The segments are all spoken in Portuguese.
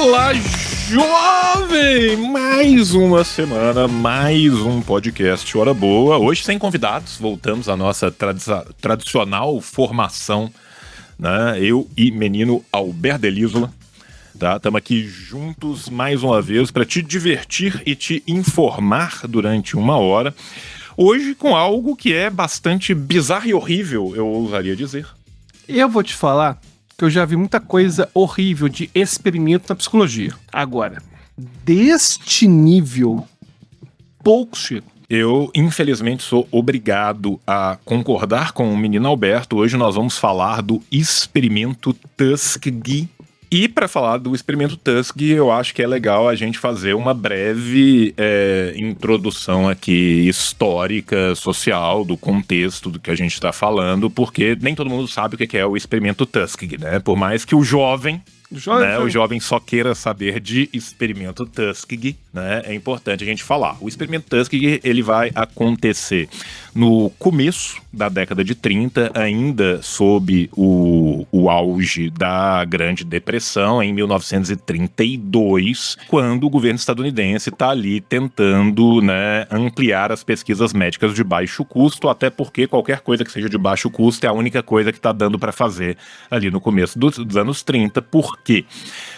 Fala, jovem! Mais uma semana, mais um podcast Hora Boa. Hoje sem convidados, voltamos à nossa tradicional formação, né? Eu e menino Alberto Delísola, tá? Estamos aqui juntos mais uma vez para te divertir e te informar durante uma hora. Hoje com algo que é bastante bizarro e horrível, eu ousaria dizer. Eu vou te falar que eu já vi muita coisa horrível de experimento na psicologia. Agora, deste nível, poucos chegam. Eu, infelizmente, sou obrigado a concordar com o menino Alberto. Hoje nós vamos falar do experimento Tuskegee. E para falar do experimento Tuskegee, eu acho que é legal a gente fazer uma breve introdução aqui histórica, social, do contexto do que a gente está falando, porque nem todo mundo sabe o que é o experimento Tuskegee, né? Por mais que o jovem só queira saber de experimento Tuskegee, né? É importante a gente falar. O experimento Tuskegee, ele vai acontecer no começo da década de 30, ainda sob o auge da Grande Depressão, em 1932, quando o governo estadunidense está ali tentando, né, ampliar as pesquisas médicas de baixo custo, até porque qualquer coisa que seja de baixo custo é a única coisa que está dando para fazer ali no começo dos anos 30. Por quê?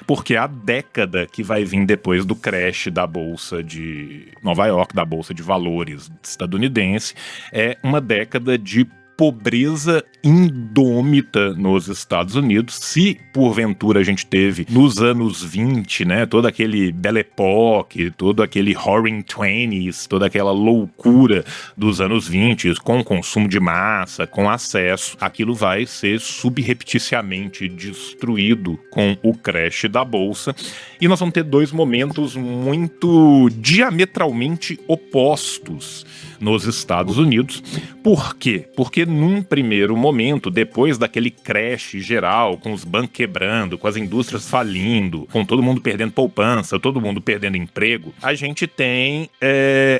Porque a década que vai vir depois do crash da Bolsa de Nova York, da Bolsa de Valores estadunidense, é uma década de pobreza indômita nos Estados Unidos. Se porventura a gente teve nos anos 20, né, todo aquele Belle Époque, todo aquele Roaring Twenties, toda aquela loucura dos anos 20, com consumo de massa, com acesso, aquilo vai ser subrepticiamente destruído com o crash da Bolsa. E nós vamos ter dois momentos muito diametralmente opostos nos Estados Unidos. Por quê? Porque num primeiro momento, depois daquele crash geral, com os bancos quebrando, com as indústrias falindo, com todo mundo perdendo poupança, todo mundo perdendo emprego, a gente tem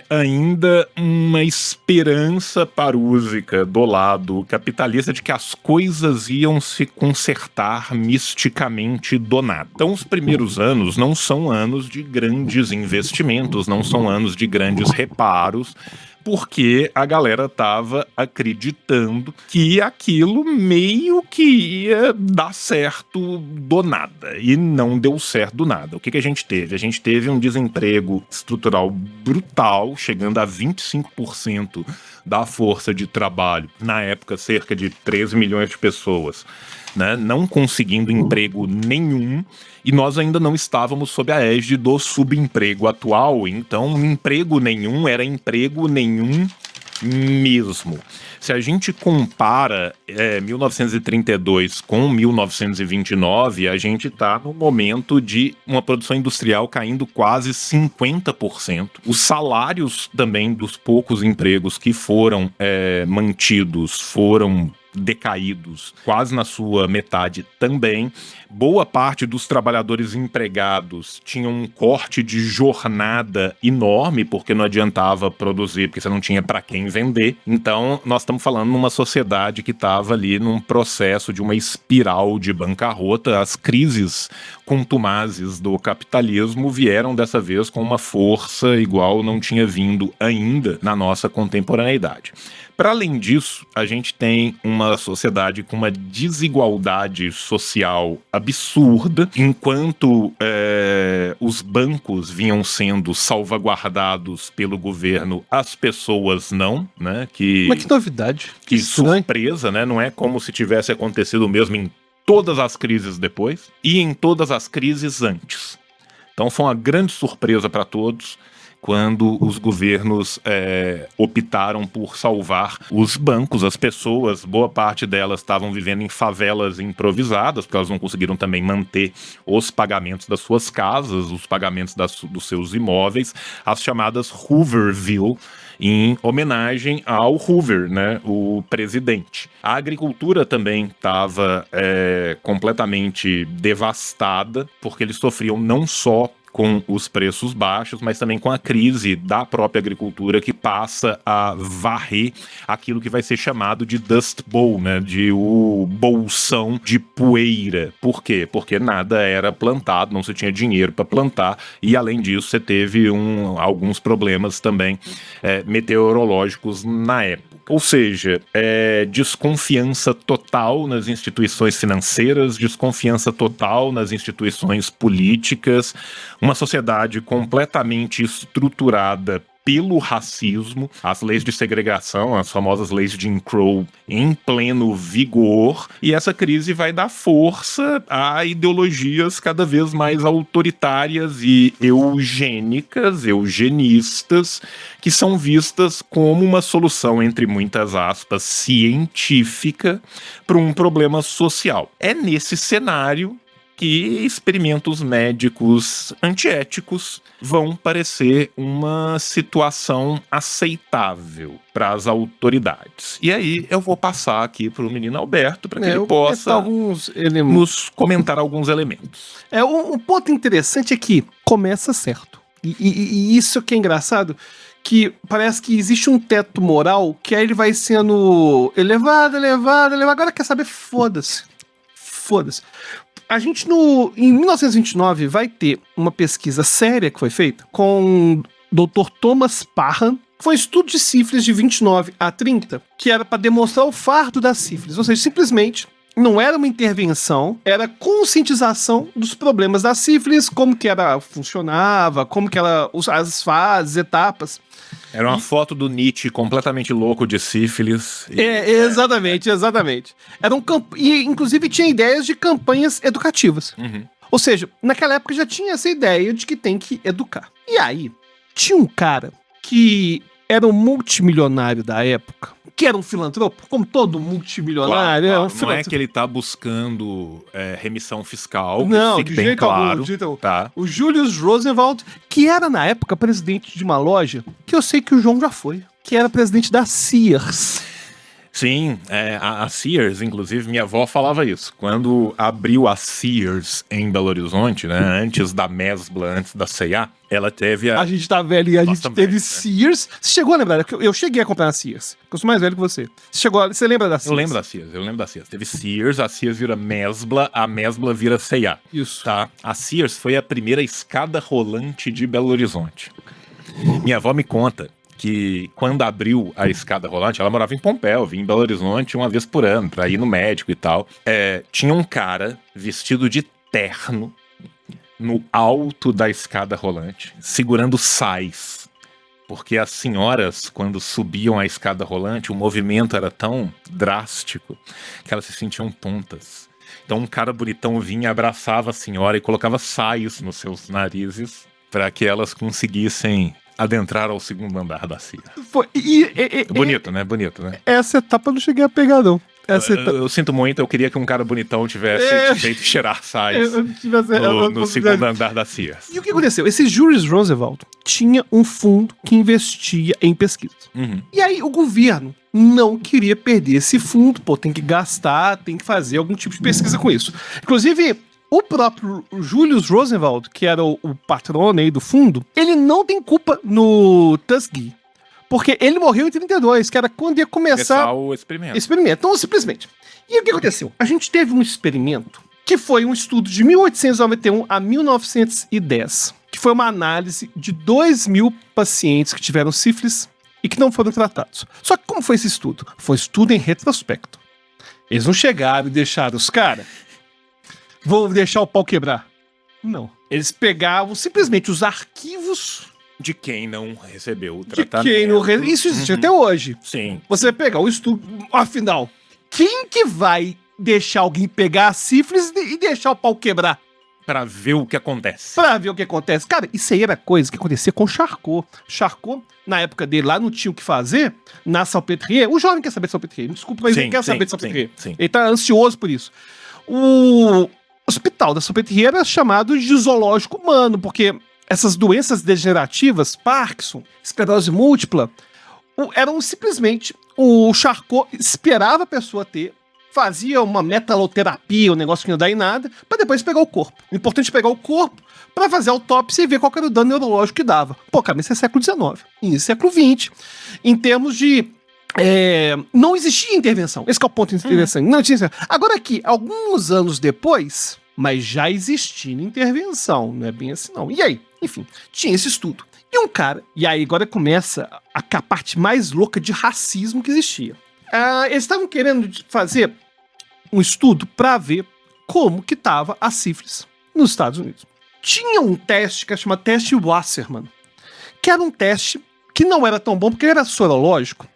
ainda uma esperança parúsica do lado capitalista de que as coisas iam se consertar misticamente do nada. Então os primeiros anos não são anos de grandes investimentos, não são anos de grandes reparos, porque a galera tava acreditando que aquilo meio que ia dar certo do nada. E não deu certo do nada. O que a gente teve? A gente teve um desemprego estrutural brutal, chegando a 25% da força de trabalho. Na época, cerca de 13 milhões de pessoas, né, não conseguindo emprego nenhum, e nós ainda não estávamos sob a égide do subemprego atual, então emprego nenhum era emprego nenhum mesmo. Se a gente compara 1932 com 1929, a gente está no momento de uma produção industrial caindo quase 50%. Os salários também dos poucos empregos que foram mantidos foram decaídos, quase na sua metade também. Boa parte dos trabalhadores empregados tinham um corte de jornada enorme, porque não adiantava produzir, porque você não tinha para quem vender. Então, nós estamos falando numa sociedade que estava ali num processo de uma espiral de bancarrota. As crises contumazes do capitalismo vieram dessa vez com uma força igual não tinha vindo ainda na nossa contemporaneidade. Para além disso, a gente tem uma sociedade com uma desigualdade social absurda, enquanto os bancos vinham sendo salvaguardados pelo governo, as pessoas não, né? Mas que novidade. Que surpresa, né? Não é como se tivesse acontecido o mesmo em todas as crises depois e em todas as crises antes. Então foi uma grande surpresa para todos quando os governos optaram por salvar os bancos. As pessoas, boa parte delas estavam vivendo em favelas improvisadas, porque elas não conseguiram também manter os pagamentos das suas casas, os pagamentos dos seus imóveis, as chamadas Hooverville, em homenagem ao Hoover, né, o presidente. A agricultura também estava completamente devastada, porque eles sofriam não só com os preços baixos, mas também com a crise da própria agricultura que passa a varrer aquilo que vai ser chamado de Dust Bowl, né? De o bolsão de poeira. Por quê? Porque nada era plantado, não se tinha dinheiro para plantar e, além disso, você teve alguns problemas também meteorológicos na época. Ou seja, desconfiança total nas instituições financeiras, desconfiança total nas instituições políticas, uma sociedade completamente estruturada pelo racismo, as leis de segregação, as famosas leis de Jim Crow em pleno vigor, e essa crise vai dar força a ideologias cada vez mais autoritárias e eugenistas, que são vistas como uma solução, entre muitas aspas, científica para um problema social. É nesse cenário que experimentos médicos antiéticos vão parecer uma situação aceitável para as autoridades. E aí eu vou passar aqui para o menino Alberto para que ele possa nos comentar alguns elementos. Um ponto interessante é que começa certo. E isso que é engraçado, que parece que existe um teto moral que aí ele vai sendo elevado. Agora quer saber? Foda-se. A gente, em 1929, vai ter uma pesquisa séria que foi feita com o Dr. Thomas Parham. Foi um estudo de sífilis de 29 a 30, que era para demonstrar o fardo da sífilis. Ou seja, simplesmente não era uma intervenção, era conscientização dos problemas da sífilis, como que ela funcionava, como que ela, as fases, etapas. Era uma foto do Nietzsche completamente louco de sífilis. Exatamente. E, inclusive, tinha ideias de campanhas educativas. Uhum. Ou seja, naquela época já tinha essa ideia de que tem que educar. E aí, tinha um cara que era um multimilionário da época, que era um filantropo, como todo multimilionário. Claro. Não é que ele tá buscando remissão fiscal. Não, de jeito algum. Tá. O Julius Rosenwald, que era na época presidente de uma loja, que eu sei que o João já foi, que era presidente da Sears. Sim, a Sears, inclusive, minha avó falava isso. Quando abriu a Sears em Belo Horizonte, né, antes da Mesbla, antes da C&A, ela teve A gente tá velho e a gente teve né? Sears. Você chegou a lembrar? Eu cheguei a comprar na Sears, porque eu sou mais velho que você. Você lembra da Sears? Eu lembro da Sears. Teve Sears, a Sears vira Mesbla, a Mesbla vira C&A. Isso. Tá? A Sears foi a primeira escada rolante de Belo Horizonte. Minha avó me conta que quando abriu a escada rolante, ela morava em Pompéu, vinha em Belo Horizonte uma vez por ano, pra ir no médico e tal. Tinha um cara vestido de terno no alto da escada rolante, segurando sais. Porque as senhoras, quando subiam a escada rolante, o movimento era tão drástico que elas se sentiam tontas. Então um cara bonitão vinha, abraçava a senhora e colocava saios nos seus narizes para que elas conseguissem adentrar ao segundo andar da Sears. Bonito, né? Essa etapa eu não cheguei a pegar, não. Eu sinto muito, eu queria que um cara bonitão tivesse feito cheirar sais no segundo andar da Sears. E o que aconteceu? Esse Julius Rosenwald tinha um fundo que investia em pesquisa. Uhum. E aí o governo não queria perder esse fundo, tem que gastar, tem que fazer algum tipo de pesquisa com isso. Inclusive, o próprio Julius Rosenwald, que era o patrono aí do fundo, ele não tem culpa no Tuskegee. Porque ele morreu em 32, que era quando ia começar o experimento. Então, simplesmente. E o que aconteceu? A gente teve um experimento que foi um estudo de 1891 a 1910, que foi uma análise de 2.000 pacientes que tiveram sífilis e que não foram tratados. Só que como foi esse estudo? Foi estudo em retrospecto. Eles não chegaram e deixaram os caras... Vou deixar o pau quebrar. Não. Eles pegavam simplesmente os arquivos de quem não recebeu o tratamento. Isso existe até hoje. Sim. Você pegar o estudo... Afinal, quem que vai deixar alguém pegar a sífilis e deixar o pau quebrar? Pra ver o que acontece. Cara, isso aí era coisa que acontecia com o Charcot. Charcot, na época dele, lá não tinha o que fazer. Na Salpêtrière... O jovem quer saber de Salpêtrière. Desculpa, mas ele quer saber de Salpêtrière. Ele tá ansioso por isso. O hospital da Salpêtrière era chamado de zoológico humano, porque essas doenças degenerativas, Parkinson, esclerose múltipla, eram simplesmente... O Charcot esperava a pessoa ter, fazia uma metaloterapia, um negócio que não dá em nada, pra depois pegar o corpo. O importante é pegar o corpo pra fazer autópsia e ver qual era o dano neurológico que dava. Pô, cara, mas isso é século XIX, e século XX. Em termos de... não existia intervenção. Esse que é o ponto interessante. Não tinha. Agora aqui, alguns anos depois, mas já existia intervenção. Não é bem assim, não. E aí? Enfim, tinha esse estudo. E um cara... E aí agora começa a parte mais louca de racismo que existia. Eles estavam querendo fazer um estudo para ver como que tava a sífilis nos Estados Unidos. Tinha um teste que é chamado teste Wasserman, que era um teste que não era tão bom porque ele era sorológico.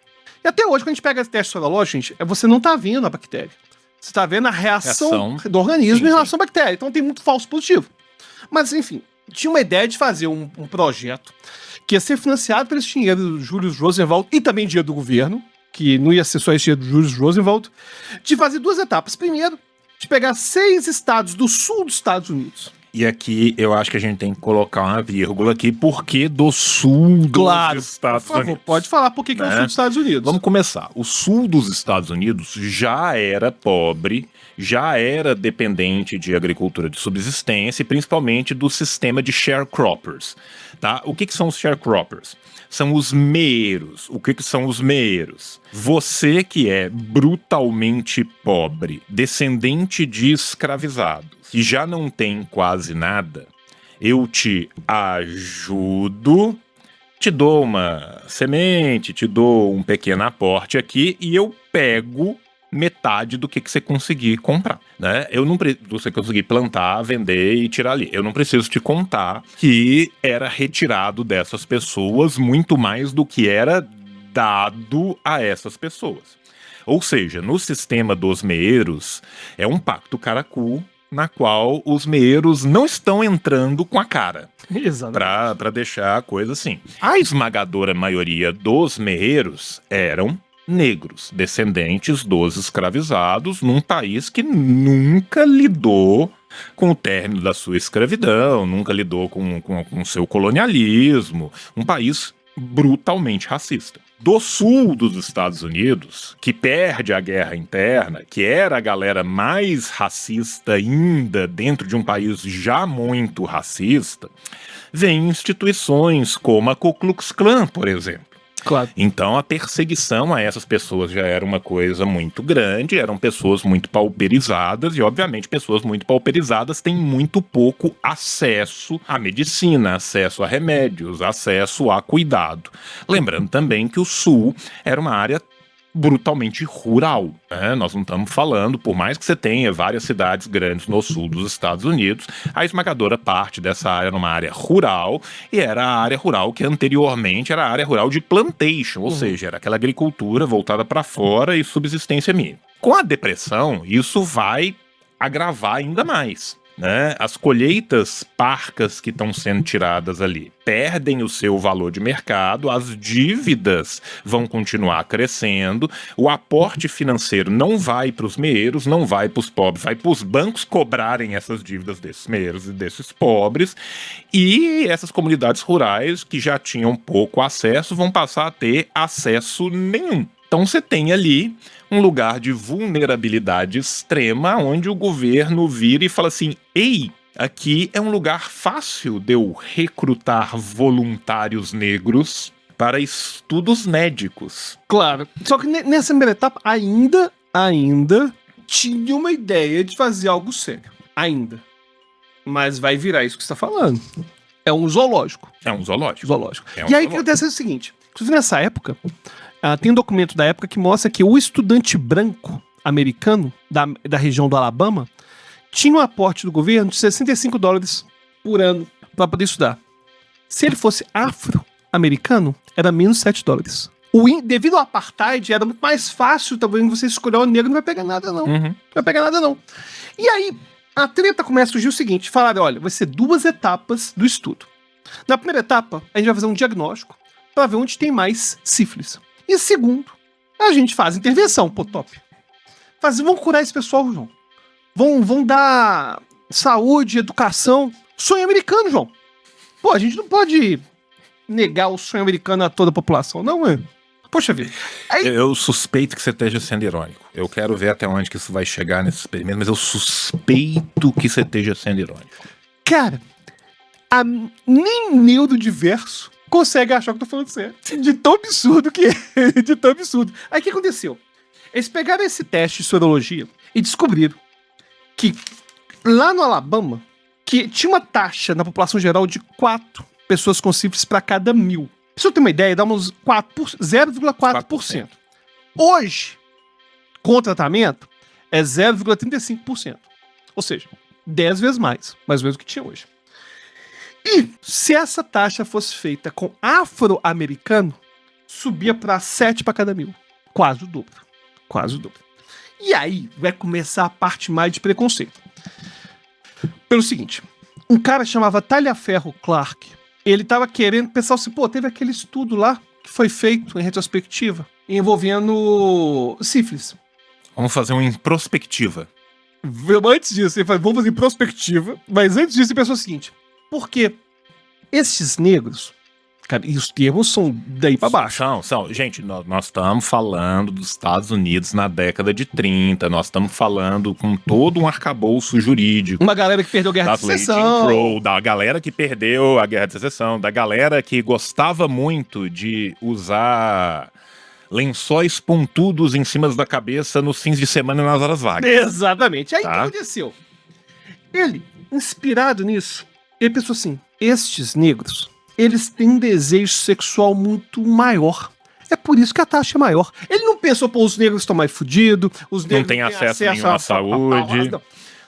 E até hoje, quando a gente pega esse teste sorológico, gente, você não tá vendo a bactéria. Você tá vendo a reação do organismo em relação à bactéria. Então tem muito falso positivo. Mas, enfim, tinha uma ideia de fazer um projeto que ia ser financiado pelo dinheiro do Julius Rosenwald e também dinheiro do governo, que não ia ser só esse dinheiro do Julius Rosenwald, de fazer 2 etapas. Primeiro, de pegar 6 estados do sul dos Estados Unidos. E aqui eu acho que a gente tem que colocar uma vírgula aqui, porque do sul dos Estados Unidos. Pode falar por que é o sul dos Estados Unidos. Vamos começar. O sul dos Estados Unidos já era pobre, já era dependente de agricultura de subsistência e principalmente do sistema de sharecroppers. Tá? O que são os sharecroppers? São os meeiros. O que são os meeiros? Você que é brutalmente pobre, descendente de escravizados, que já não tem quase nada, eu te ajudo, te dou uma semente, te dou um pequeno aporte aqui e eu pego metade do que você conseguir comprar, né? Eu não você conseguir plantar, vender e tirar ali. Eu não preciso te contar que era retirado dessas pessoas muito mais do que era dado a essas pessoas. Ou seja, no sistema dos meeiros, é um pacto caracu na qual os meeiros não estão entrando com a cara. Para deixar a coisa assim. A esmagadora maioria dos meeiros eram negros, descendentes dos escravizados, num país que nunca lidou com o término da sua escravidão, nunca lidou com o seu colonialismo, um país brutalmente racista. Do sul dos Estados Unidos, que perde a guerra interna, que era a galera mais racista ainda dentro de um país já muito racista, vem instituições como a Ku Klux Klan, por exemplo. Claro. Então a perseguição a essas pessoas já era uma coisa muito grande, eram pessoas muito pauperizadas e obviamente pessoas muito pauperizadas têm muito pouco acesso à medicina, acesso a remédios, acesso a cuidado. Lembrando também que o Sul era uma área brutalmente rural, né? Nós não estamos falando, por mais que você tenha várias cidades grandes no sul dos Estados Unidos, a esmagadora parte dessa área numa área rural, e era a área rural que anteriormente era a área rural de plantation, ou seja, era aquela agricultura voltada para fora e subsistência mínima. Com a depressão, isso vai agravar ainda mais, né? As colheitas parcas que estão sendo tiradas ali perdem o seu valor de mercado, as dívidas vão continuar crescendo, o aporte financeiro não vai para os meeiros, não vai para os pobres, vai para os bancos cobrarem essas dívidas desses meeiros e desses pobres, e essas comunidades rurais que já tinham pouco acesso vão passar a ter acesso nenhum. Então você tem ali um lugar de vulnerabilidade extrema onde o governo vira e fala assim: ei, aqui é um lugar fácil de eu recrutar voluntários negros para estudos médicos. Claro. Só que nessa primeira etapa ainda tinha uma ideia de fazer algo sério. Ainda. Mas vai virar isso que você está falando. É um zoológico. É um zoológico. E aí o que acontece é o seguinte. Inclusive nessa época... tem um documento da época que mostra que o estudante branco americano da região do Alabama tinha um aporte do governo de $65 por ano para poder estudar. Se ele fosse afro-americano, era menos $7. Devido ao apartheid, era muito mais fácil também você escolher o negro, não vai pegar nada não. Não vai pegar nada não. E aí, a treta começa a surgir o seguinte, falaram, olha, vai ser 2 etapas do estudo. Na primeira etapa, a gente vai fazer um diagnóstico para ver onde tem mais sífilis. E segundo, a gente faz intervenção, pô, top. Vamos curar esse pessoal, João. Vão dar saúde, educação. Sonho americano, João. Pô, a gente não pode negar o sonho americano a toda a população, não, é? Poxa vida. Aí... Eu suspeito que você esteja sendo irônico. Eu quero ver até onde que isso vai chegar nesse experimento, mas eu suspeito que você esteja sendo irônico. Cara, Nem neurodiverso consegue achar que eu tô falando sério. De tão absurdo que é. De tão absurdo. Aí o que aconteceu? Eles pegaram esse teste de sorologia e descobriram que lá no Alabama, que tinha uma taxa na população geral de 4 pessoas com sífilis para cada 1.000. Se eu ter uma ideia, dá uns 0,4%. Hoje, com o tratamento, é 0,35%. Ou seja, 10 vezes mais ou menos do que tinha hoje. E se essa taxa fosse feita com afro-americano, subia para 7 para cada 1.000. Quase o dobro. Quase o dobro. E aí vai começar a parte mais de preconceito. Pelo seguinte, um cara chamava Taliaferro Clark, ele tava querendo, pensar assim, teve aquele estudo lá que foi feito em retrospectiva, envolvendo sífilis. Vamos fazer um em prospectiva. Antes disso, ele falou, vamos fazer em prospectiva, mas antes disso ele pensou o seguinte, porque esses negros, cara, e os termos são daí pra baixo. Gente, nós estamos falando dos Estados Unidos na década de 30, nós estamos falando com todo um arcabouço jurídico. Uma galera que perdeu a Guerra de Secessão. Da galera que perdeu a Guerra de Secessão, da galera que gostava muito de usar lençóis pontudos em cima da cabeça nos fins de semana e nas horas vagas. Exatamente. Aí o que aconteceu? Ele, inspirado nisso, ele pensou assim, estes negros, eles têm um desejo sexual muito maior. É por isso que a taxa é maior. Ele não pensou, os negros estão mais fudidos, os negros não têm acesso nenhum à saúde.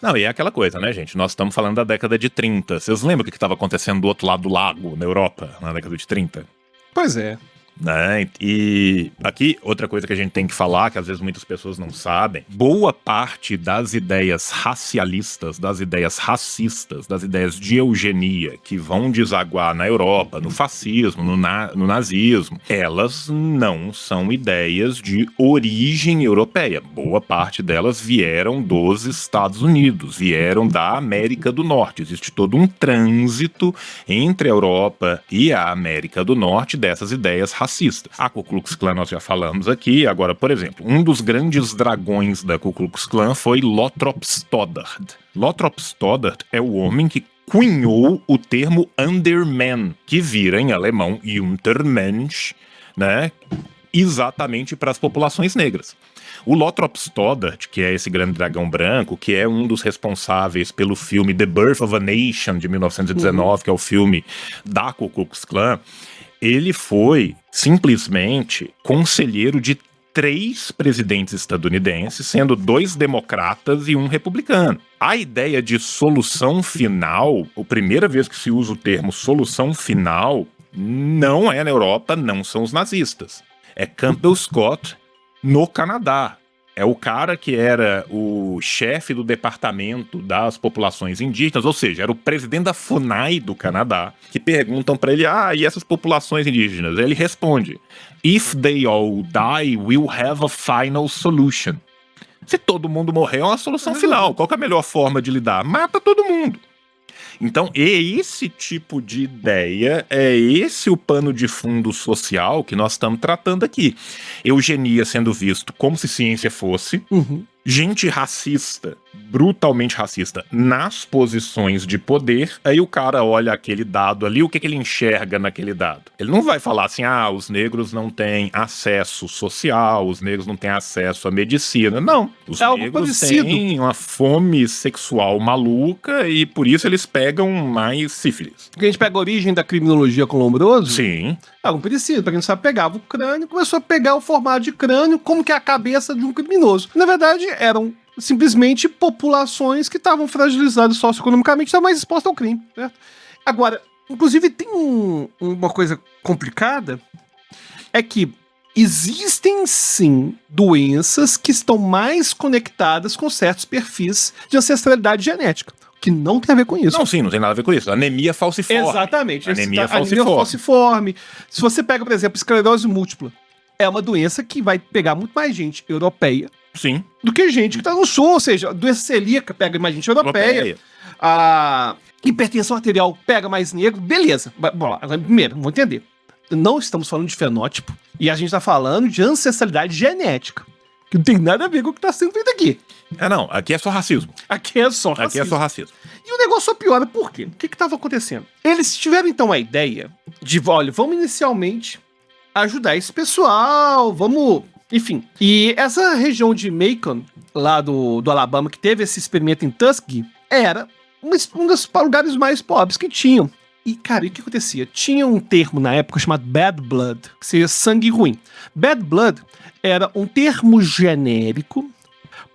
Não, e é aquela coisa, né, gente? Nós estamos falando da década de 30. Vocês lembram o que estava acontecendo do outro lado do lago, na Europa, na década de 30? Pois é. Né? E aqui, outra coisa que a gente tem que falar, que às vezes muitas pessoas não sabem, boa parte das ideias racialistas, das ideias racistas, das ideias de eugenia que vão desaguar na Europa, no fascismo, no nazismo, elas não são ideias de origem europeia. Boa parte delas vieram dos Estados Unidos, vieram da América do Norte. Existe todo um trânsito entre a Europa e a América do Norte dessas ideias racistas. A Ku Klux Klan nós já falamos aqui. Agora, por exemplo, um dos grandes dragões da Ku Klux Klan foi Lothrop Stoddard. Lothrop Stoddard é o homem que cunhou o termo Underman, que vira em alemão Untermensch, né? Exatamente para as populações negras. O Lothrop Stoddard, que é esse grande dragão branco, que é um dos responsáveis pelo filme The Birth of a Nation, de 1919, que é o filme da Ku Klux Klan, ele foi simplesmente conselheiro de 3 presidentes estadunidenses, sendo 2 democratas e 1 republicano. A ideia de solução final, a primeira vez que se usa o termo solução final, não é na Europa, não são os nazistas. É Campbell Scott, no Canadá. É o cara que era o chefe do departamento das populações indígenas, ou seja, era o presidente da FUNAI do Canadá, que perguntam para ele, e essas populações indígenas? Ele responde, if they all die, we'll have a final solution. Se todo mundo morrer, é uma solução final. Qual que é a melhor forma de lidar? Mata todo mundo. Então, é esse tipo de ideia, é esse o pano de fundo social que nós estamos tratando aqui. Eugenia sendo visto como se ciência fosse, gente racista, brutalmente racista, nas posições de poder, aí o cara olha aquele dado ali, o que ele enxerga naquele dado? Ele não vai falar assim, os negros não têm acesso social, os negros não têm acesso à medicina. Não, os negros têm uma fome sexual maluca e por isso eles pegam mais sífilis. Porque a gente pega a origem da criminologia com Lombroso. Sim. Algo parecido, pra quem não sabe, pegava o crânio, começou a pegar o formato de crânio como que é a cabeça de um criminoso. Na verdade, eram simplesmente populações que estavam fragilizadas socioeconomicamente, estavam mais expostas ao crime, certo? Agora, inclusive tem uma coisa complicada, é que existem sim doenças que estão mais conectadas com certos perfis de ancestralidade genética, que não tem a ver com isso. Não, sim, não tem nada a ver com isso. Anemia falciforme. Exatamente. Anemia falciforme. Se você pega, por exemplo, esclerose múltipla, é uma doença que vai pegar muito mais gente europeia, sim, do que gente que tá no sul, ou seja, a doença celíaca pega mais gente europeia. A hipertensão arterial pega mais negro, beleza. Bom, lá, primeiro, vamos entender. Não estamos falando de fenótipo e a gente tá falando de ancestralidade genética. Que não tem nada a ver com o que tá sendo feito aqui. Não, aqui é só racismo. Aqui é só racismo. Aqui é só racismo. E o negócio só piora, por quê? O que estava acontecendo? Eles tiveram então a ideia de, olha, vamos inicialmente ajudar esse pessoal, vamos... Enfim, e essa região de Macon, lá do Alabama, que teve esse experimento em Tuskegee, era um dos lugares mais pobres que tinham. E, cara, e o que acontecia? Tinha um termo na época chamado Bad Blood, que seria sangue ruim. Bad Blood era um termo genérico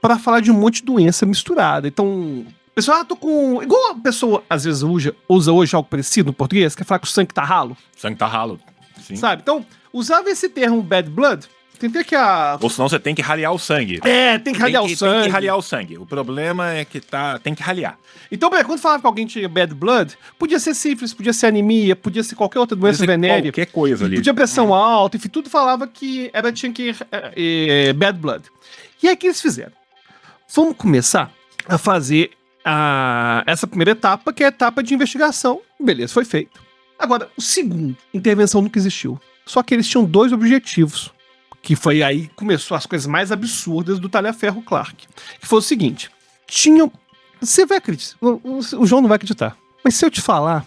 para falar de um monte de doença misturada. Então, o pessoal, tô com... Igual a pessoa, às vezes, usa hoje algo parecido no português, quer falar que o sangue tá ralo. Sangue tá ralo, sim. Sabe? Então, usava esse termo Bad Blood, tentei que a... Ou senão você tem que ralear o sangue. Tem que ralear o sangue. Tem que ralear o sangue. O problema é que tem que ralear. Então, quando falava que alguém tinha bad blood, podia ser sífilis, podia ser anemia, podia ser qualquer outra doença venérea. Qualquer coisa ali. Podia pressão alta, enfim, tudo falava que tinha que ir bad blood. E aí o que eles fizeram? Vamos começar a fazer essa primeira etapa, que é a etapa de investigação. Beleza, foi feito. Agora, o segundo, intervenção nunca existiu. Só que eles tinham 2 objetivos. Que foi aí que começou as coisas mais absurdas do Talhaferro Clark. Que foi o seguinte: você vai acreditar, o João não vai acreditar, mas se eu te falar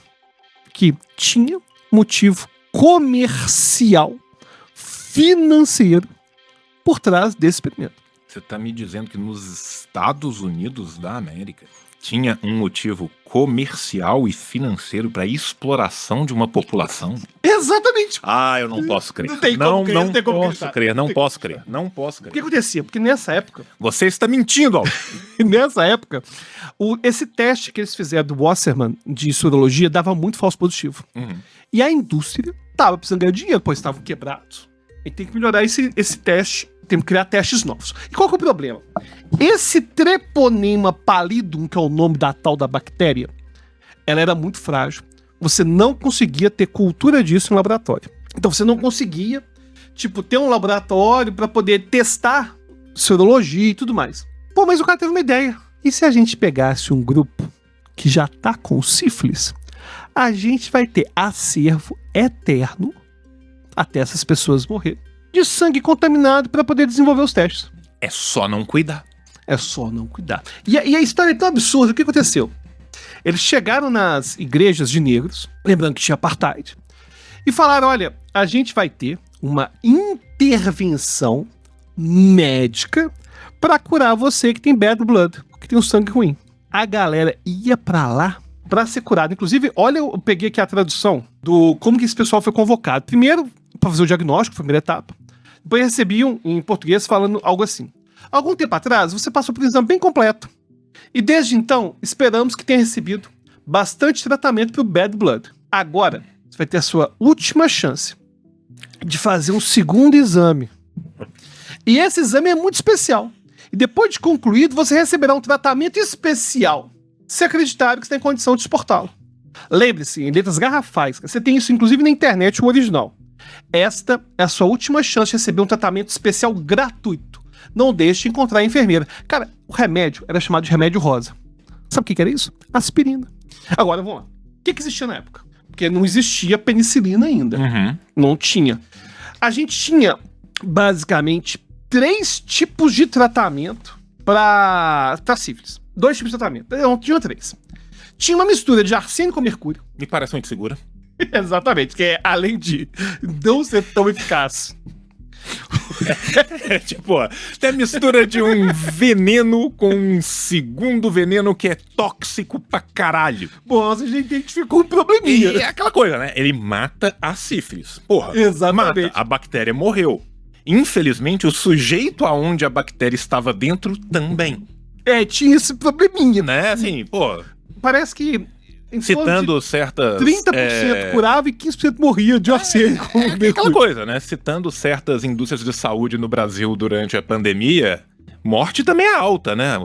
que tinha motivo comercial, financeiro, por trás desse experimento. Você tá me dizendo que nos Estados Unidos da América tinha um motivo comercial e financeiro para exploração de uma população? Exatamente. Eu não posso crer. Não tem como crer, não tem como posso crer, não posso crer, não posso crer. O que acontecia? Porque nessa época... Você está mentindo, Aldo. Nessa época, esse teste que eles fizeram do Wasserman de sorologia dava muito falso positivo. Uhum. E a indústria tava precisando ganhar dinheiro, pois estavam quebrados. E tem que melhorar esse teste, tem que criar testes novos. E qual que é o problema? Esse Treponema pallidum, que é o nome da tal da bactéria, ela era muito frágil. Você não conseguia ter cultura disso em laboratório. Então você não conseguia, ter um laboratório para poder testar sorologia e tudo mais. Pô, mas o cara teve uma ideia. E se a gente pegasse um grupo que já tá com sífilis, a gente vai ter acervo eterno, até essas pessoas morrerem, de sangue contaminado para poder desenvolver os testes. É só não cuidar. É só não cuidar. E a história é tão absurda. O que aconteceu? Eles chegaram nas igrejas de negros, lembrando que tinha apartheid, e falaram, olha, a gente vai ter uma intervenção médica para curar você que tem bad blood, que tem um sangue ruim. A galera ia para lá para ser curado. Inclusive, olha, eu peguei aqui a tradução do como que esse pessoal foi convocado. Primeiro, para fazer o diagnóstico, foi a primeira etapa. Depois recebiam em português falando algo assim: algum tempo atrás, você passou por um exame bem completo. E desde então, esperamos que tenha recebido bastante tratamento para o bad blood. Agora, você vai ter a sua última chance de fazer um segundo exame. E esse exame é muito especial. E depois de concluído, você receberá um tratamento especial, se acreditar que você tem condição de suportá-lo. Lembre-se, em letras garrafais, você tem isso inclusive na internet, o original. Esta é a sua última chance de receber um tratamento especial gratuito. Não deixe de encontrar a enfermeira. Cara, o remédio era chamado de remédio rosa. Sabe o que era isso? Aspirina. Agora, vamos lá. O que existia na época? Porque não existia penicilina ainda. Uhum. Não tinha. A gente tinha, basicamente, 3 tipos de tratamento para sífilis. 2 tipos de tratamento. Não, tinha 3. Tinha uma mistura de arsênio com mercúrio. Me parece muito segura. Exatamente, que é, além de não ser tão eficaz. Tem a mistura de um veneno com um segundo veneno que é tóxico pra caralho. Bom, você já identificou um probleminha. E é aquela coisa, né? Ele mata a sífilis. Porra, exatamente. Mata. A bactéria morreu. Infelizmente, o sujeito aonde a bactéria estava dentro também. Tinha esse probleminha. Né? Assim, pô... Parece que... Citando certas... 30% curava e 15% morria de arsênio. Aquela coisa, né? Citando certas indústrias de saúde no Brasil durante a pandemia, morte também é alta, né?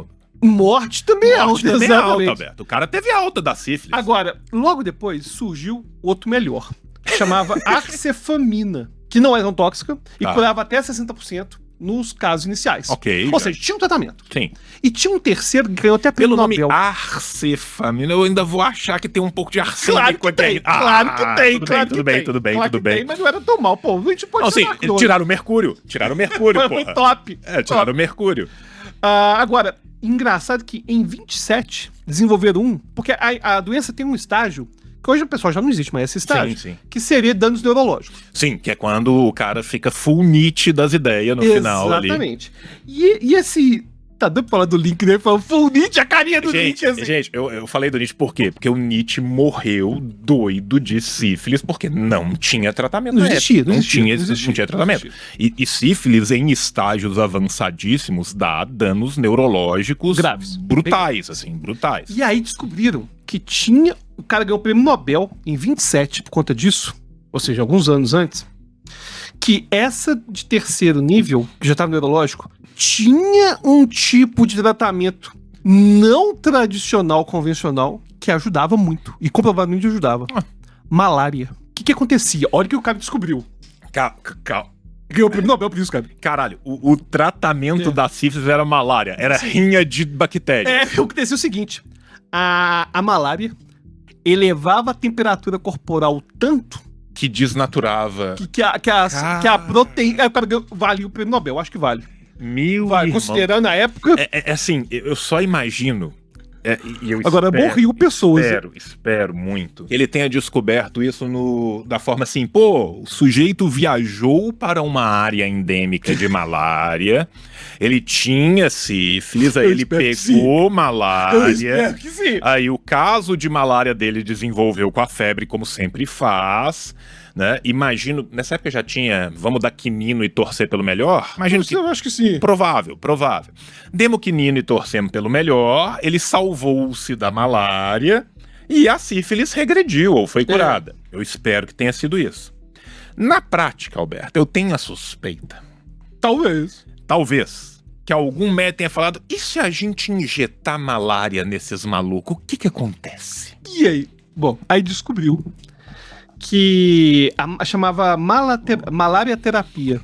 Morte também é alta, também exatamente. É alta, Alberto. O cara teve alta da sífilis. Agora, logo depois, surgiu outro melhor. Chamava arcefamina, que não era tão tóxica e curava até 60%. nos casos iniciais. Ok. Ou seja, tinha um tratamento. Sim. E tinha um terceiro que ganhou até prêmio Pelo nome Nobel. arcefamina, eu ainda vou achar que tem um pouco de arsênico Claro que tem, aqui. claro que tem, claro que tem. Tudo bem. Tem, mas não era tão mal, pô. A gente pode Não, sim, chamar dois. tiraram o mercúrio. Foi Porra. top. Tiraram o mercúrio. Agora, engraçado que em 27 desenvolveram porque a doença tem um estágio que hoje o pessoal já não existe mais esse estágio, Sim. que seria danos neurológicos. Sim, que é quando o cara fica full nit das ideias no final ali. Exatamente. E esse... Tá dando pra falar do Link, né? Falou full Nietzsche, a carinha do Nietzsche, assim. Gente, eu falei do Nietzsche por quê? Porque o Nietzsche morreu doido de sífilis porque não tinha tratamento. Não existia. Não tinha tratamento. E sífilis em estágios avançadíssimos dá danos neurológicos graves. Brutais, assim, brutais. E aí descobriram que tinha... O cara ganhou o prêmio Nobel em 27 por conta disso, ou seja, alguns anos antes, que essa de terceiro nível, que já estava no neurológico, tinha um tipo de tratamento não tradicional, convencional, que ajudava muito. E comprovadamente ajudava. Malária. O que acontecia? Olha o que o cara descobriu. Ganhou o prêmio Nobel por isso, cara. Caralho, o tratamento da sífilis era malária. Era rinha de bactéria. O que acontecia é o seguinte. A malária elevava a temperatura corporal tanto que desnaturava. Que a proteína... Vale o prêmio Nobel, acho que vale. Vale, considerando a época... É assim, eu só imagino... Agora, morriu pessoas. Espero muito. Ele tenha descoberto isso da forma assim, pô, o sujeito viajou para uma área endêmica de malária, ele tinha sífilis, aí ele pegou malária. Eu espero que sim. Aí o caso de malária dele desenvolveu com a febre, como sempre faz, né? Imagino, nessa época já tinha, vamos dar quinino e torcer pelo melhor? Imagino eu acho que sim. Provável. Demos quinino e torcemos pelo melhor, ele salvou-se da malária e a sífilis regrediu ou foi curada. Eu espero que tenha sido isso. Na prática, Alberto, eu tenho a suspeita. Talvez. Que algum médico tenha falado, e se a gente injetar malária nesses malucos, o que acontece? E aí? Bom, aí descobriu que chamava malária terapia.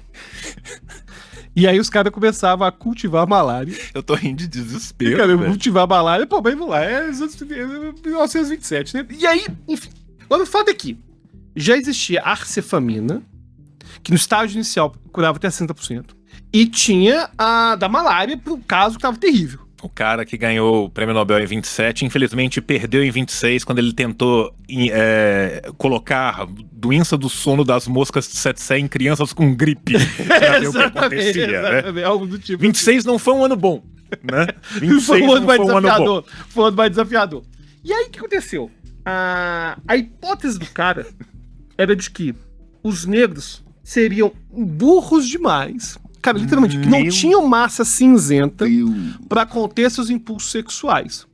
E aí os caras começavam a cultivar malária. Eu tô rindo de desespero. Cara, cultivar malária, pô, mas vamos lá, é 1927, né? E aí, enfim. Agora o fato é que já existia arcefamina, que no estágio inicial curava até 60%. E tinha a da malária pro caso que tava terrível. O cara que ganhou o prêmio Nobel em 27, infelizmente perdeu em 26 quando ele tentou colocar doença do sono das moscas de tsetse em crianças com gripe. Pra ver o que acontecia, né? Algo do tipo. 26 não foi um ano bom, né? 26 não foi um ano bom. Foi um ano mais desafiador. E aí o que aconteceu? A hipótese do cara era de que os negros seriam burros demais. Cara, literalmente, que não tinham massa cinzenta pra conter seus impulsos sexuais.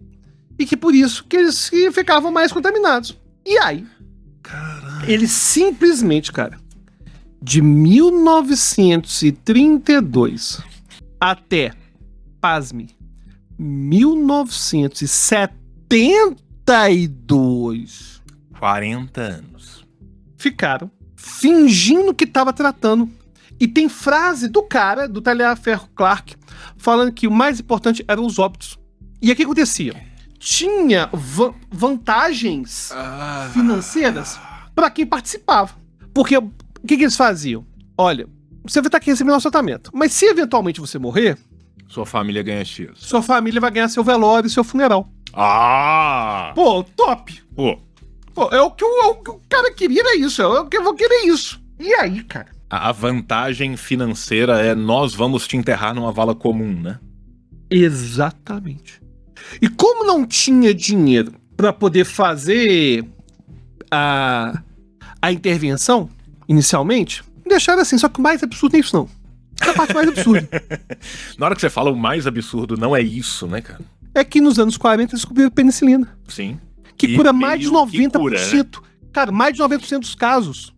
E que por isso que eles ficavam mais contaminados. E aí, eles simplesmente, cara, de 1932 até, pasme, 1972... 40 anos. Ficaram fingindo que tava tratando. E tem frase do cara, do Taliaferro Clark, falando que o mais importante eram os óbitos. E aí o que acontecia? Tinha vantagens financeiras para quem participava. Porque o que eles faziam? Olha, você vai estar aqui recebendo nosso tratamento, mas se eventualmente você morrer, sua família ganha X. Sua família vai ganhar seu velório e seu funeral. Pô, top! Pô, é o que o cara queria, era isso. Eu vou querer isso. E aí, cara? A vantagem financeira é nós vamos te enterrar numa vala comum, né? Exatamente. E como não tinha dinheiro para poder fazer a intervenção, inicialmente, deixaram assim, só que o mais absurdo não é isso não. É a parte mais absurda. Na hora que você fala o mais absurdo, não é isso, né, cara? É que nos anos 40 descobriram penicilina. Sim. Que cura mais de 90%. Cura, né? Cara, mais de 90% dos casos.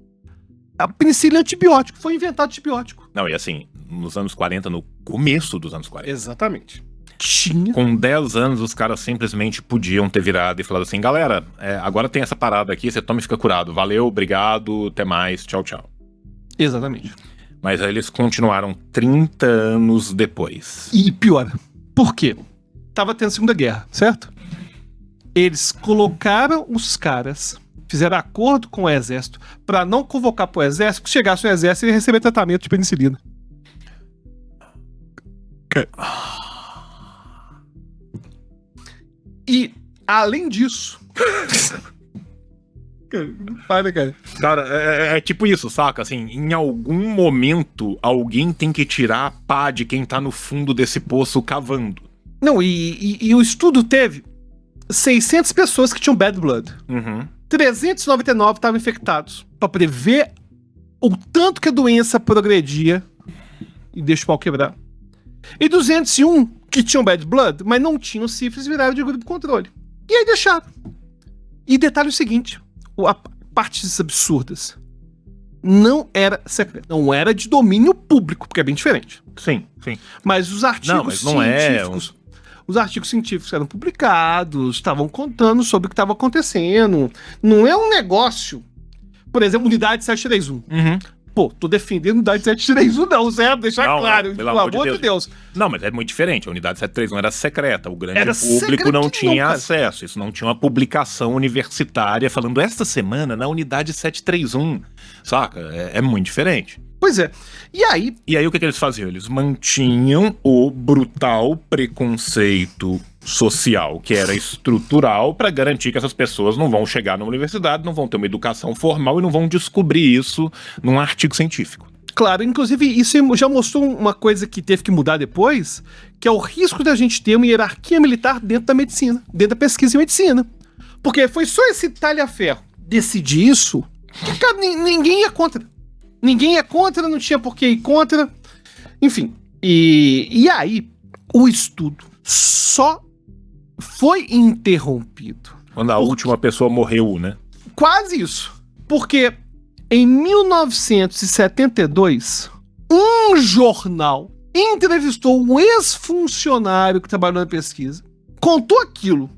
A penicilina é antibiótico, foi inventado antibiótico. Não, e assim, nos anos 40, no começo dos anos 40. Exatamente. Tinha. Com 10 anos, os caras simplesmente podiam ter virado e falado assim, galera, agora tem essa parada aqui, você toma e fica curado. Valeu, obrigado, até mais, tchau, tchau. Exatamente. Mas aí eles continuaram 30 anos depois. E pior, por quê? Tava tendo Segunda Guerra, certo? Eles colocaram os caras, fizeram acordo com o exército pra não convocar pro exército, que chegasse o exército e ia receber tratamento de penicilina. E, além disso... Para, cara. Cara, é tipo isso, saca? Assim, em algum momento, alguém tem que tirar a pá de quem tá no fundo desse poço cavando. Não, e o estudo teve 600 pessoas que tinham bad blood. 399 estavam infectados. Pra prever o tanto que a doença progredia e deixa o pau quebrar. E 201 que tinham bad blood, mas não tinham sífilis, viraram de grupo controle. E aí deixaram. E detalhe o seguinte... partes absurdas. Não era secreto. Não era de domínio público, porque é bem diferente. Sim. Mas os artigos científicos... Os artigos científicos eram publicados, estavam contando sobre o que estava acontecendo. Não é um negócio... Por exemplo, unidade 731. Pô, tô defendendo unidade 731 não, certo? Deixar claro, pelo amor de Deus. Não, mas é muito diferente. A unidade 731 era secreta. O grande público não tinha acesso. Isso não tinha uma publicação universitária falando esta semana na unidade 731. Saca? É muito diferente. Pois é. E aí o que eles faziam? Eles mantinham o brutal preconceito social, que era estrutural, para garantir que essas pessoas não vão chegar na universidade, não vão ter uma educação formal e não vão descobrir isso num artigo científico. Claro, inclusive isso já mostrou uma coisa que teve que mudar depois, que é o risco da gente ter uma hierarquia militar dentro da medicina, dentro da pesquisa em medicina. Porque foi só esse talha-ferro decidir isso, que, cara, ninguém ia contra. Ninguém ia contra, não tinha por que ir contra. Enfim. E aí, o estudo só foi interrompido. Quando a última pessoa morreu, né? Quase isso. Porque em 1972, um jornal entrevistou um ex-funcionário que trabalhou na pesquisa, contou aquilo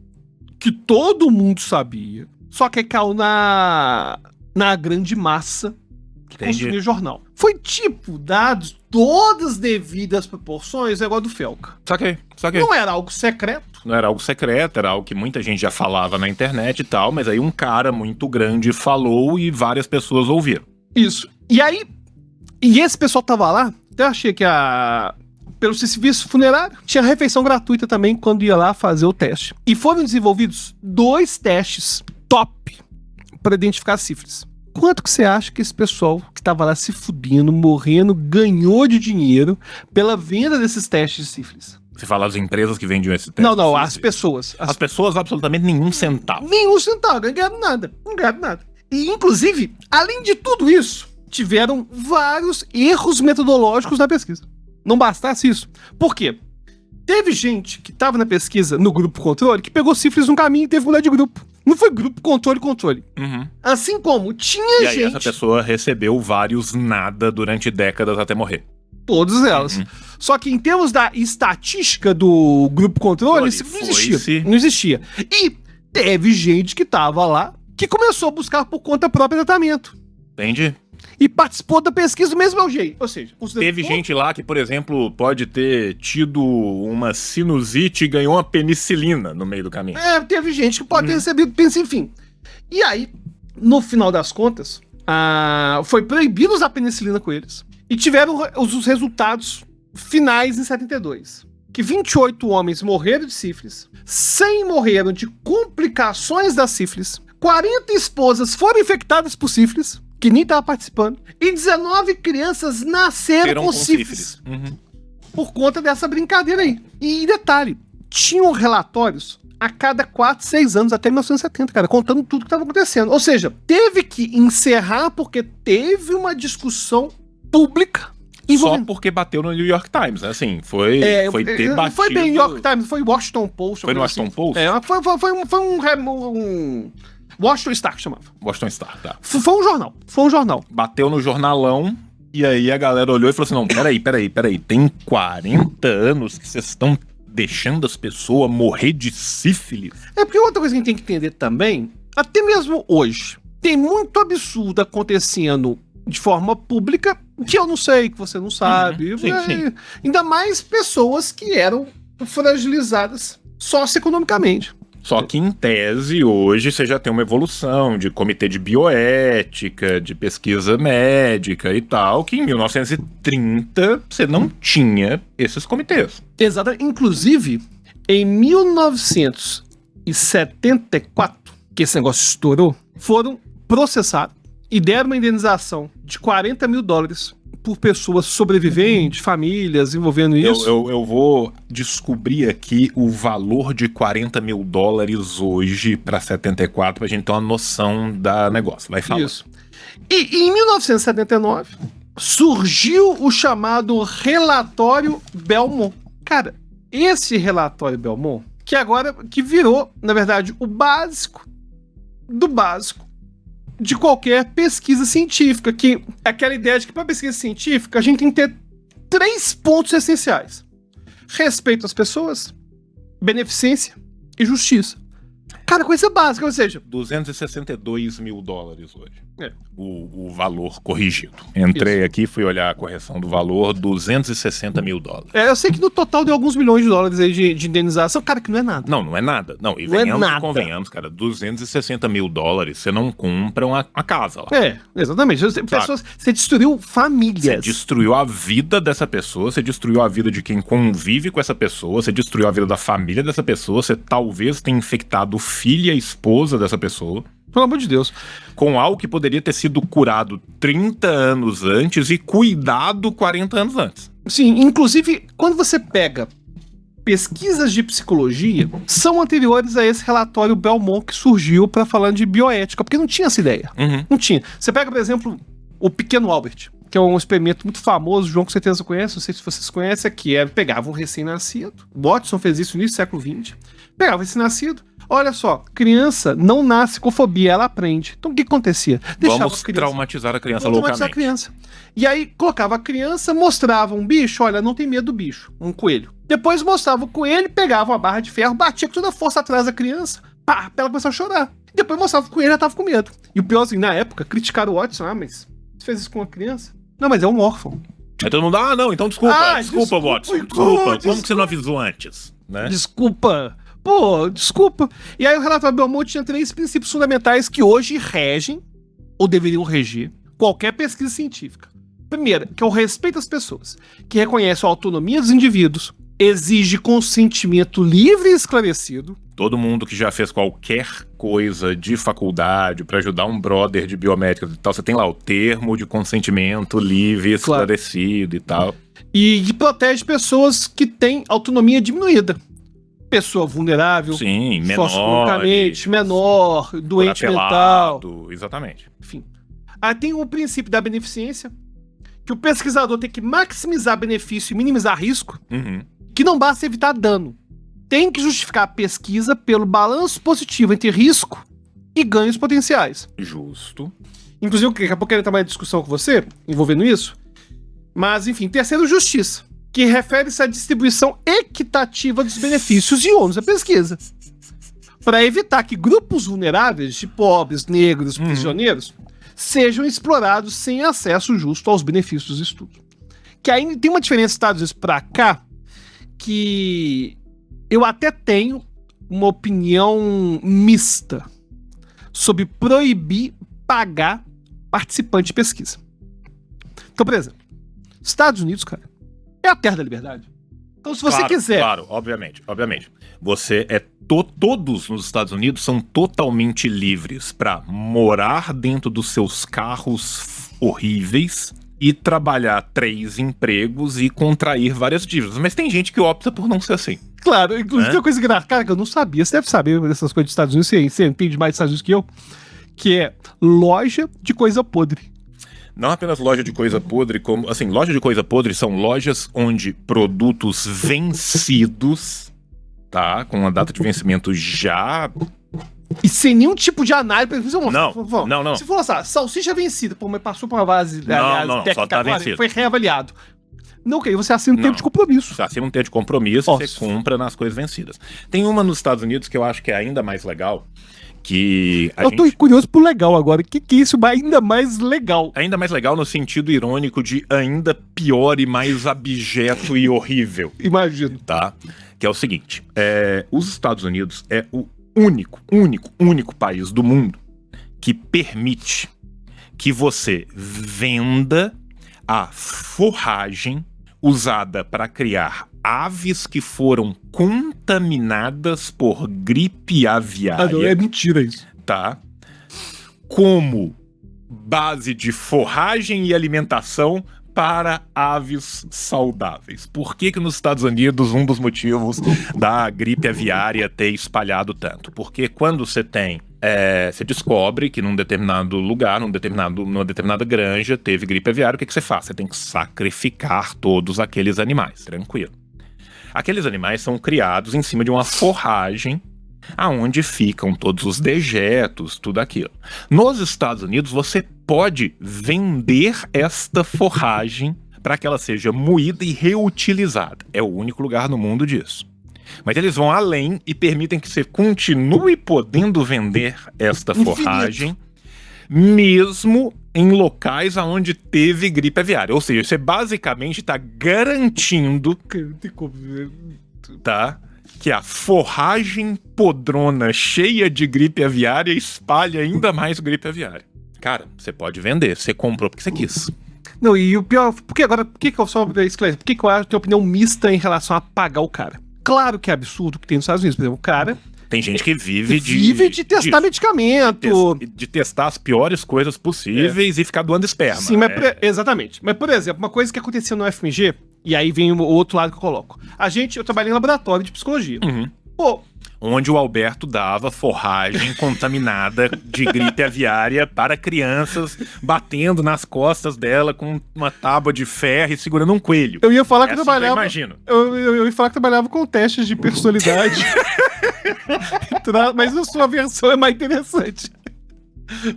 que todo mundo sabia, só que caiu na grande massa que consumia o jornal. Foi tipo, dados todas as devidas proporções, o negócio do Felca. Saquei. Não era algo secreto. Não era algo secreto, era algo que muita gente já falava na internet e tal, mas aí um cara muito grande falou e várias pessoas ouviram. Isso. E aí, esse pessoal tava lá, até achei que pelo serviço funerário, tinha refeição gratuita também quando ia lá fazer o teste. E foram desenvolvidos 2 testes top para identificar sífilis. Quanto que você acha que esse pessoal que tava lá se fudendo, morrendo, ganhou de dinheiro pela venda desses testes de sífilis? Você fala as empresas que vendiam esse teste? Não, as pessoas. As pessoas, absolutamente nenhum centavo. Nenhum centavo, não ganharam nada. E, inclusive, além de tudo isso, tiveram vários erros metodológicos na pesquisa. Não bastasse isso. Por quê? Teve gente que tava na pesquisa, no grupo controle, que pegou sífilis no caminho e teve que mudar de grupo. Não foi grupo controle. Assim como tinha gente... E aí essa pessoa recebeu vários nada durante décadas até morrer. Todas elas. Só que em termos da estatística do grupo controle, isso não existia. Não existia. E teve gente que tava lá que começou a buscar por conta própria tratamento. Entendi. E participou da pesquisa do mesmo jeito. Ou seja, teve gente lá que, por exemplo, pode ter tido uma sinusite e ganhou uma penicilina no meio do caminho. Teve gente que pode ter recebido penicilina, enfim. E aí, no final das contas, foi proibido usar penicilina com eles. E tiveram os resultados finais em 72. Que 28 homens morreram de sífilis, 100 morreram de complicações da sífilis, 40 esposas foram infectadas por sífilis, que nem tava participando, e 19 crianças nasceram com sífilis. Por conta dessa brincadeira aí. E detalhe, tinham relatórios a cada 4, 6 anos, até 1970, cara, contando tudo que estava acontecendo. Ou seja, teve que encerrar porque teve uma discussão pública envolvendo. Só porque bateu no New York Times, né? Assim, foi ter batido... Não foi bem New York Times, foi Washington Post. Foi no Washington Post? Foi um Washington Star que chamava. Washington Star, tá. Foi um jornal. Bateu no jornalão, e aí a galera olhou e falou assim, não, peraí, tem 40 anos que vocês estão deixando as pessoas morrer de sífilis? Porque outra coisa que a gente tem que entender também, até mesmo hoje, tem muito absurdo acontecendo de forma pública, que eu não sei, que você não sabe. Sim. Ainda mais pessoas que eram fragilizadas socioeconomicamente. Só que, em tese, hoje você já tem uma evolução de comitê de bioética, de pesquisa médica e tal, que em 1930 você não tinha esses comitês. Exato. Inclusive, em 1974, que esse negócio estourou, foram processados e deram uma indenização de $40 mil por pessoas sobreviventes, famílias envolvendo isso. Eu vou descobrir aqui o valor de $40 mil hoje para 74, pra gente ter uma noção da negócio. Vai falar. Isso. E em 1979, surgiu o chamado Relatório Belmont. Cara, esse Relatório Belmont, que virou, na verdade, o básico do básico de qualquer pesquisa científica, que é aquela ideia de que para pesquisa científica a gente tem que ter 3 pontos essenciais: respeito às pessoas, beneficência e justiça. Cara, coisa básica, ou seja... $262 mil hoje. É. O valor corrigido. Entrei aqui, fui olhar a correção do valor, $260 mil. Eu sei que no total deu alguns milhões de dólares aí de indenização. Cara, que não é nada. Não é nada. Não, e não é venhamos nada. e convenhamos, cara, $260 mil, você não compra uma casa lá. Exatamente. Pessoas, você destruiu famílias. Você destruiu a vida dessa pessoa, você destruiu a vida de quem convive com essa pessoa, você destruiu a vida da família dessa pessoa, você talvez tenha infectado o filho e a esposa dessa pessoa. Pelo amor de Deus. Com algo que poderia ter sido curado 30 anos antes e cuidado 40 anos antes. Sim, inclusive, quando você pega pesquisas de psicologia, são anteriores a esse relatório Belmont que surgiu para falar de bioética, porque não tinha essa ideia. Não tinha. Você pega, por exemplo, o Pequeno Albert, que é um experimento muito famoso, o João com certeza conhece, não sei se vocês conhecem, que é pegava um recém-nascido, Watson fez isso no início do século XX, pegava um recém-nascido, olha só, criança não nasce com fobia, ela aprende. Então o que acontecia? Vamos traumatizar a criança loucamente. E aí colocava a criança, mostrava um bicho, olha, não tem medo do bicho, um coelho. Depois mostrava o coelho, pegava uma barra de ferro, batia com toda a força atrás da criança, pá, ela começava a chorar. Depois mostrava o coelho, ela tava com medo. E o pior assim, na época, criticaram o Watson, mas você fez isso com uma criança? Não, mas é um órfão. Aí todo mundo, não, então desculpa, Watson, desculpa. Como que você não avisou antes, né? Desculpa. E aí o relatório Belmont tinha 3 princípios fundamentais que hoje regem, ou deveriam reger, qualquer pesquisa científica. Primeiro, que é o respeito às pessoas, que reconhece a autonomia dos indivíduos, exige consentimento livre e esclarecido. Todo mundo que já fez qualquer coisa de faculdade para ajudar um brother de biomédica e tal, você tem lá o termo de consentimento livre, esclarecido e tal. E que protege pessoas que têm autonomia diminuída. Pessoa vulnerável, sim, menor, doente mental. Exatamente. Enfim. Aí tem o princípio da beneficência, que o pesquisador tem que maximizar benefício e minimizar risco, que não basta evitar dano. Tem que justificar a pesquisa pelo balanço positivo entre risco e ganhos potenciais. Justo. Inclusive, daqui a pouco eu quero entrar mais discussão com você, envolvendo isso. Mas, enfim, terceiro, justiça, que refere-se à distribuição equitativa dos benefícios e ônus da pesquisa, para evitar que grupos vulneráveis, de pobres, negros, prisioneiros, sejam explorados sem acesso justo aos benefícios do estudo. Que aí tem uma diferença dos Estados Unidos para cá, que eu até tenho uma opinião mista sobre proibir pagar participante de pesquisa. Então, por exemplo, Estados Unidos, cara, é a terra da liberdade. Então, se você quiser... Claro, obviamente. Você todos nos Estados Unidos são totalmente livres para morar dentro dos seus carros horríveis e trabalhar 3 empregos e contrair várias dívidas. Mas tem gente que opta por não ser assim. Claro, inclusive tem uma coisa engraçada, cara, que eu não sabia. Você deve saber dessas coisas dos Estados Unidos, você entende mais dos Estados Unidos que eu, que é loja de coisa podre. Não apenas loja de coisa podre, como... Assim, loja de coisa podre são lojas onde produtos vencidos, tá? Com a data de vencimento já... E sem nenhum tipo de análise. Não. Se for assim, salsicha vencida, mas passou por uma base não, só tá vencido. foi reavaliado. Não, ok, você assina um Não. termo de compromisso. Você assina um termo de compromisso, Nossa. você compra nas coisas vencidas. Tem uma nos Estados Unidos que eu acho que é ainda mais legal, que a Eu tô gente... curioso pro legal agora. O que é isso ainda mais legal? Ainda mais legal no sentido irônico de ainda pior e mais abjeto e horrível, Imagino. tá? Que é o seguinte, os Estados Unidos é o único país do mundo que permite que você venda a forragem usada para criar aves que foram contaminadas por gripe aviária, Ah, não, é mentira isso. tá? Como base de forragem e alimentação para aves saudáveis. Por que nos Estados Unidos um dos motivos da gripe aviária ter espalhado tanto? Porque quando você você descobre que num determinado lugar, numa determinada granja, teve gripe aviária, o que você faz? Você tem que sacrificar todos aqueles animais, tranquilo. Aqueles animais são criados em cima de uma forragem aonde ficam todos os dejetos, tudo aquilo. Nos Estados Unidos, você pode vender esta forragem para que ela seja moída e reutilizada. É o único lugar no mundo disso. Mas eles vão além e permitem que você continue podendo vender esta forragem, mesmo em locais onde teve gripe aviária. Ou seja, você basicamente está garantindo, tá, que a forragem podrona cheia de gripe aviária espalha ainda mais gripe aviária. Cara, você pode vender, você comprou porque você quis. Não, e o pior, porque agora, por que eu só esclareço? Por que eu acho que tenho opinião mista em relação a pagar o cara? Claro que é absurdo que tem nos Estados Unidos, por exemplo, o cara Tem gente que vive de testar medicamento. de testar as piores coisas possíveis e ficar doando esperma. Sim, mas exatamente. Mas, por exemplo, uma coisa que aconteceu no FMG, e aí vem o outro lado que eu coloco. Eu trabalhei em laboratório de psicologia. Uhum. Pô, Onde o Alberto dava forragem contaminada de gripe aviária para crianças, batendo nas costas dela com uma tábua de ferro e segurando um coelho. eu ia falar que Assim trabalhava. eu imagino. Eu ia falar que trabalhava com testes de personalidade. Mas a sua versão é mais interessante.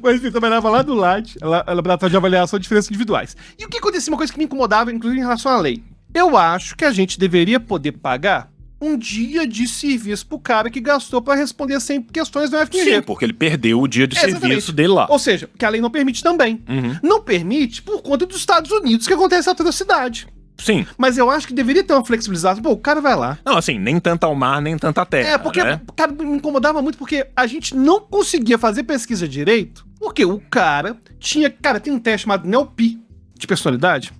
Mas enfim, trabalhava lá do LAD, laboratório de avaliação de diferenças individuais. E o que acontecia? Uma coisa que me incomodava, inclusive em relação à lei. Eu acho que a gente deveria poder pagar um dia de serviço pro cara que gastou pra responder 100 questões do FMG. Sim, porque ele perdeu o dia de Exatamente. serviço dele lá. Ou seja, que a lei não permite também. Uhum. Não permite por conta dos Estados Unidos que acontece a atrocidade. Sim. Mas eu acho que deveria ter uma flexibilização. Pô, o cara vai lá. Não, assim, nem tanto ao mar, nem tanto à terra. Porque né? o cara me incomodava muito porque a gente não conseguia fazer pesquisa direito, porque o cara tinha... Cara, tem um teste chamado NELP de personalidade.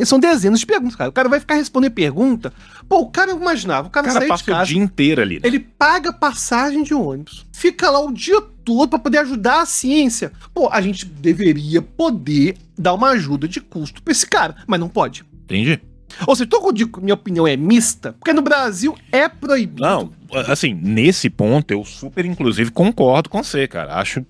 São dezenas de perguntas, cara. O cara vai ficar respondendo pergunta. Pô, o cara, eu imaginava, o cara sair de passa casa, o dia inteiro ali. Né? ele paga passagem de ônibus, fica lá o dia todo pra poder ajudar a ciência. Pô, a gente deveria poder dar uma ajuda de custo pra esse cara, mas não pode. Entendi. Ou seja, tô com minha opinião é mista, porque no Brasil é proibido. Não, assim, nesse ponto eu super, inclusive, concordo com você, cara. Acho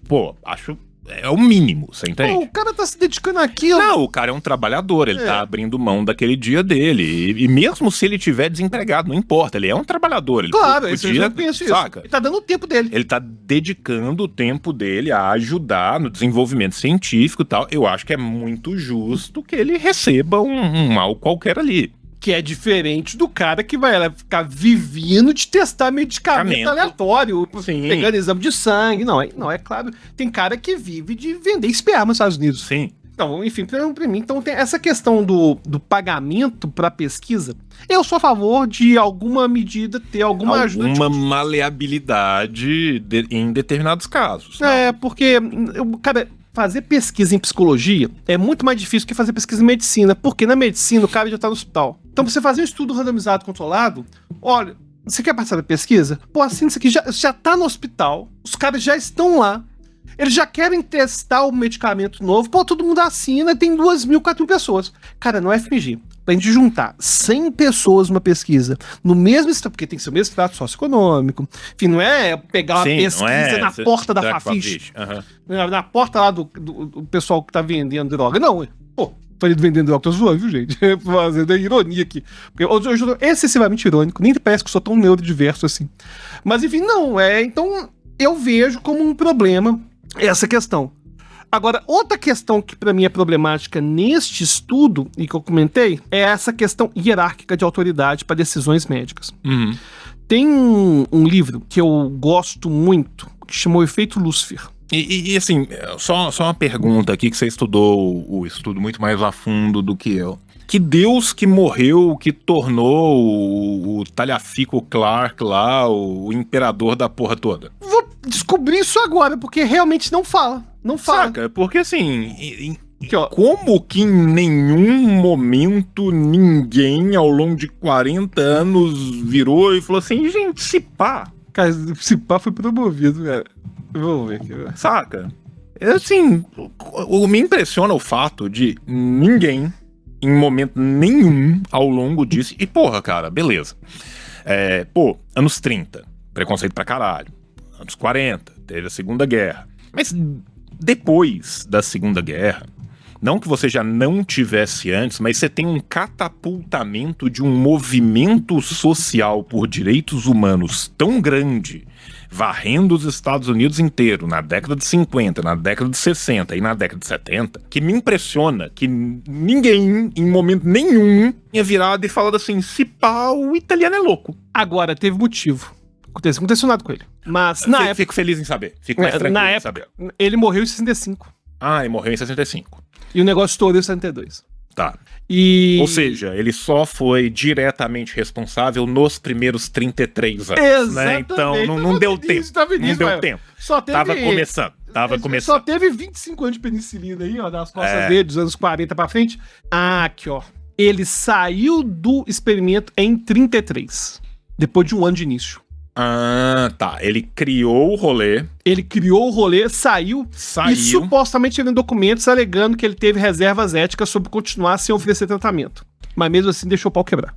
é o mínimo, você entende? Pô, o cara tá se dedicando àquilo. Não, o cara é um trabalhador, ele tá abrindo mão daquele dia dele. E mesmo se ele tiver desempregado, não importa, ele é um trabalhador. Ele Claro, podia, eu penso isso. saca? Ele tá dando o tempo dele. Ele tá dedicando o tempo dele a ajudar no desenvolvimento científico e tal. Eu acho que é muito justo que ele receba um mal qualquer ali. Que é diferente do cara que vai lá ficar vivendo de testar medicamento aleatório, Sim. pegando exame de sangue. Não, é claro. Tem cara que vive de vender esperma nos Estados Unidos. Sim. Então, enfim, pra mim, então tem essa questão do pagamento pra pesquisa. Eu sou a favor de alguma medida ter alguma ajuda. Alguma maleabilidade em determinados casos. Né? Porque, cara, fazer pesquisa em psicologia é muito mais difícil que fazer pesquisa em medicina, porque na medicina o cara já tá no hospital. Então, pra você fazer um estudo randomizado controlado, olha, você quer participar da pesquisa? Pô, assina isso aqui, já tá no hospital, os caras já estão lá, eles já querem testar o medicamento novo, pô, todo mundo assina, tem 2.000, 4.000 pessoas. Cara, no FMG, pra gente juntar 100 pessoas numa pesquisa, no mesmo estado, porque tem que ser o mesmo estado socioeconômico, enfim, não é pegar uma pesquisa na porta da Fafiche, na porta lá do pessoal que tá vendendo droga, não, pô, falei vendendo droga, tô zoando, viu, gente? Fazendo ironia aqui. Porque eu sou excessivamente irônico, nem parece que eu sou tão neurodiverso assim. Mas enfim, não, então eu vejo como um problema essa questão. Agora, outra questão que pra mim é problemática neste estudo, e que eu comentei, é essa questão hierárquica de autoridade para decisões médicas. Tem um livro que eu gosto muito, que chama O Efeito Lúcifer. E assim, só uma pergunta aqui, que você estudou o estudo muito mais a fundo do que eu. Que Deus que morreu, que tornou o Talhafico Clark lá, o imperador da porra toda? Vou descobrir isso agora, porque realmente não fala. Não fala. Saca? Porque assim, Aqui, ó. como que em nenhum momento ninguém ao longo de 40 anos virou e falou assim, gente, se pá. Cara, esse pá foi promovido, cara. Vamos ver aqui. Saca? Assim, me impressiona o fato de ninguém, em momento nenhum, ao longo disso... E porra, cara, beleza. Anos 30, preconceito pra caralho. Anos 40, teve a Segunda Guerra. Mas depois da Segunda Guerra, não que você já não tivesse antes, mas você tem um catapultamento de um movimento social por direitos humanos tão grande, varrendo os Estados Unidos inteiro na década de 50, na década de 60 e na década de 70, que me impressiona que ninguém, em momento nenhum, tinha virado e falado assim, se pá, o italiano é louco. Agora, teve motivo. Aconteceu nada com ele. Mas, na época... Fico feliz em saber. Fico mais tranquilo na em época, saber. ele morreu em 65. Ah, ele morreu em 65. E o negócio estourou em 72. Tá. E... Ou seja, ele só foi diretamente responsável nos primeiros 33 anos. Exatamente. Né? Então não deu tempo. Não deu tempo. Só teve... Tava começando. Só teve 25 anos de penicilina aí, ó, nas costas dele, dos anos 40 pra frente. Ah, aqui, ó. Ele saiu do experimento em 33. Depois de um ano de início. Ah, tá. Ele criou o rolê. Saiu. E supostamente ele tem documentos alegando que ele teve reservas éticas sobre continuar sem oferecer tratamento. Mas mesmo assim deixou o pau quebrar.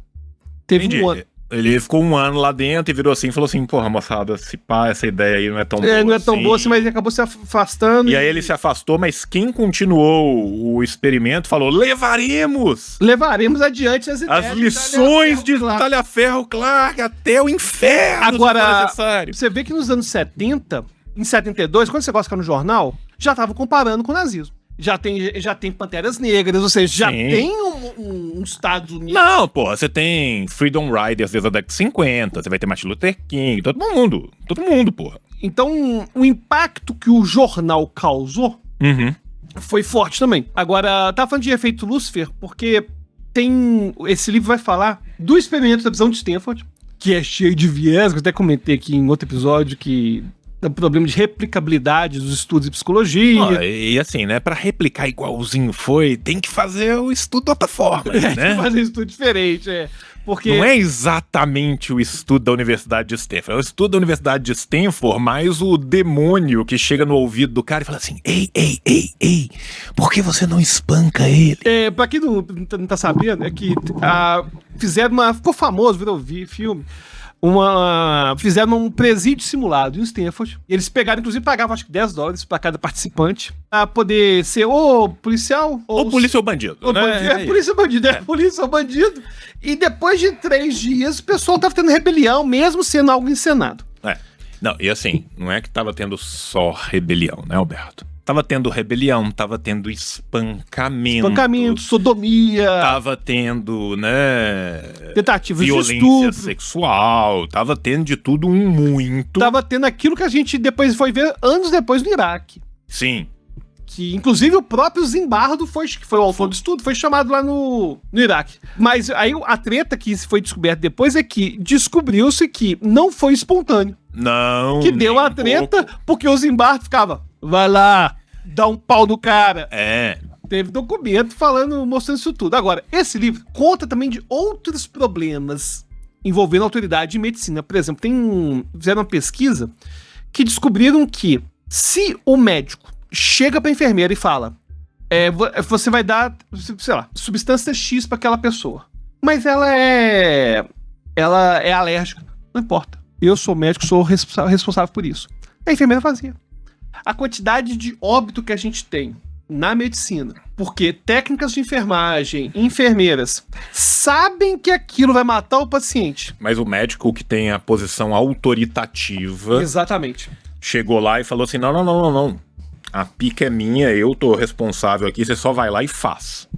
Teve Entendi. um ano. Ele ficou um ano lá dentro e virou assim e falou assim, porra, moçada, se pá, essa ideia aí não é tão boa. Não é tão boa assim, mas ele acabou se afastando. E aí ele se afastou, mas quem continuou o experimento falou, levaremos adiante as ideias. As lições de Talhaferro Clark até o inferno. Agora, você vê que nos anos 70, em 72, quando você gosta de ficar no jornal, já tava comparando com o nazismo. Já tem Panteras Negras, ou seja, já tem um Estados Unidos. Não, pô, você tem Freedom Riders desde a década de 50, você vai ter Martin Luther King, todo mundo, porra. Então, o impacto que o jornal causou foi forte também. Agora, tava falando de efeito Lúcifer, porque esse livro vai falar do experimento da prisão de Stanford, que é cheio de viés, que eu até comentei aqui em outro episódio, que o problema de replicabilidade dos estudos de psicologia. E assim, né, pra replicar igualzinho tem que fazer o estudo de outra forma, né? Tem que fazer um estudo diferente, porque... Não é exatamente o estudo da Universidade de Stanford, é o estudo da Universidade de Stanford, mais o demônio que chega no ouvido do cara e fala assim, ei, por que você não espanca ele? Pra quem não tá sabendo, é que ficou famoso, virou filme, fizeram um presídio simulado em Stanford. Eles pegaram, inclusive, pagavam acho que $10 pra cada participante, pra poder ser ou policial ou polícia ou bandido. Polícia ou bandido. E depois de 3 dias, o pessoal tava tendo rebelião, mesmo sendo algo encenado. Não, e assim, não é que tava tendo só rebelião, né, Alberto? Tava tendo rebelião, tava tendo espancamento, sodomia. Tava tendo, né... tentativas de violência estupro. sexual. Tava tendo de tudo muito. Tava tendo aquilo que a gente depois foi ver anos depois no Iraque. Sim. Que, inclusive, o próprio Zimbardo, que foi o autor do estudo, foi chamado lá no Iraque. Mas aí a treta que foi descoberta depois é que descobriu-se que não foi espontâneo. Não. Que deu a treta porque o Zimbardo ficava, vai lá, dá um pau no cara. Teve documento mostrando isso tudo. Agora, esse livro conta também de outros problemas envolvendo autoridade de medicina. Por exemplo, fizeram uma pesquisa que descobriram que se o médico chega pra enfermeira e fala, você vai dar, sei lá, substância X pra aquela pessoa, mas ela é alérgica. Não importa. Eu sou médico, sou responsável por isso. A enfermeira fazia. A quantidade de óbito que a gente tem na medicina, porque técnicas de enfermagem, enfermeiras, sabem que aquilo vai matar o paciente. Mas o médico que tem a posição autoritativa... Exatamente. Chegou lá e falou assim, não. A pica é minha, eu tô responsável aqui, você só vai lá e faz.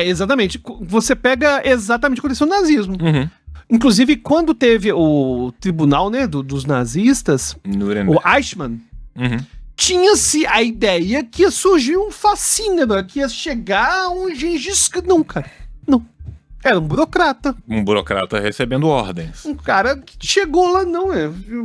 Exatamente. Você pega exatamente o que aconteceu no nazismo. Uhum. Inclusive, quando teve o tribunal, né, dos nazistas, Nuremberg. o Eichmann, Uhum. tinha-se a ideia que ia surgir um fascínio, que ia chegar um Gengis Khan. Não, cara. Não. Era um burocrata. Um burocrata recebendo ordens. Um cara que chegou lá, não,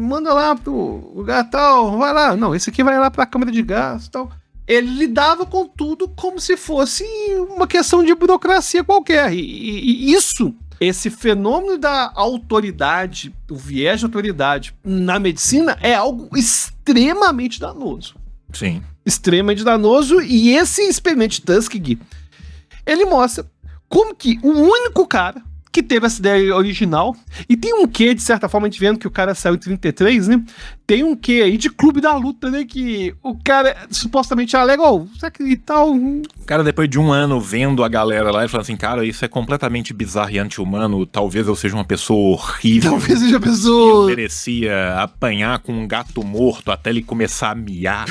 manda lá pro lugar tal, vai lá. Não, esse aqui vai lá pra câmara de gás e tal. Ele lidava com tudo como se fosse uma questão de burocracia qualquer. E isso, esse fenômeno da autoridade, o viés de autoridade na medicina é algo extremamente danoso. Sim. Extremamente danoso. E esse experimento Tuskegee, ele mostra como que o único cara que teve essa ideia original, e tem um quê, de certa forma, a gente vendo que o cara saiu em 33, né? Tem um quê aí de clube da luta, né? Que o cara supostamente alega, e tal. O cara, depois de um ano vendo a galera lá, ele fala assim, cara, isso é completamente bizarro e anti-humano, talvez eu seja uma pessoa horrível. Talvez seja a Eu pessoa. merecia apanhar com um gato morto até ele começar a miar.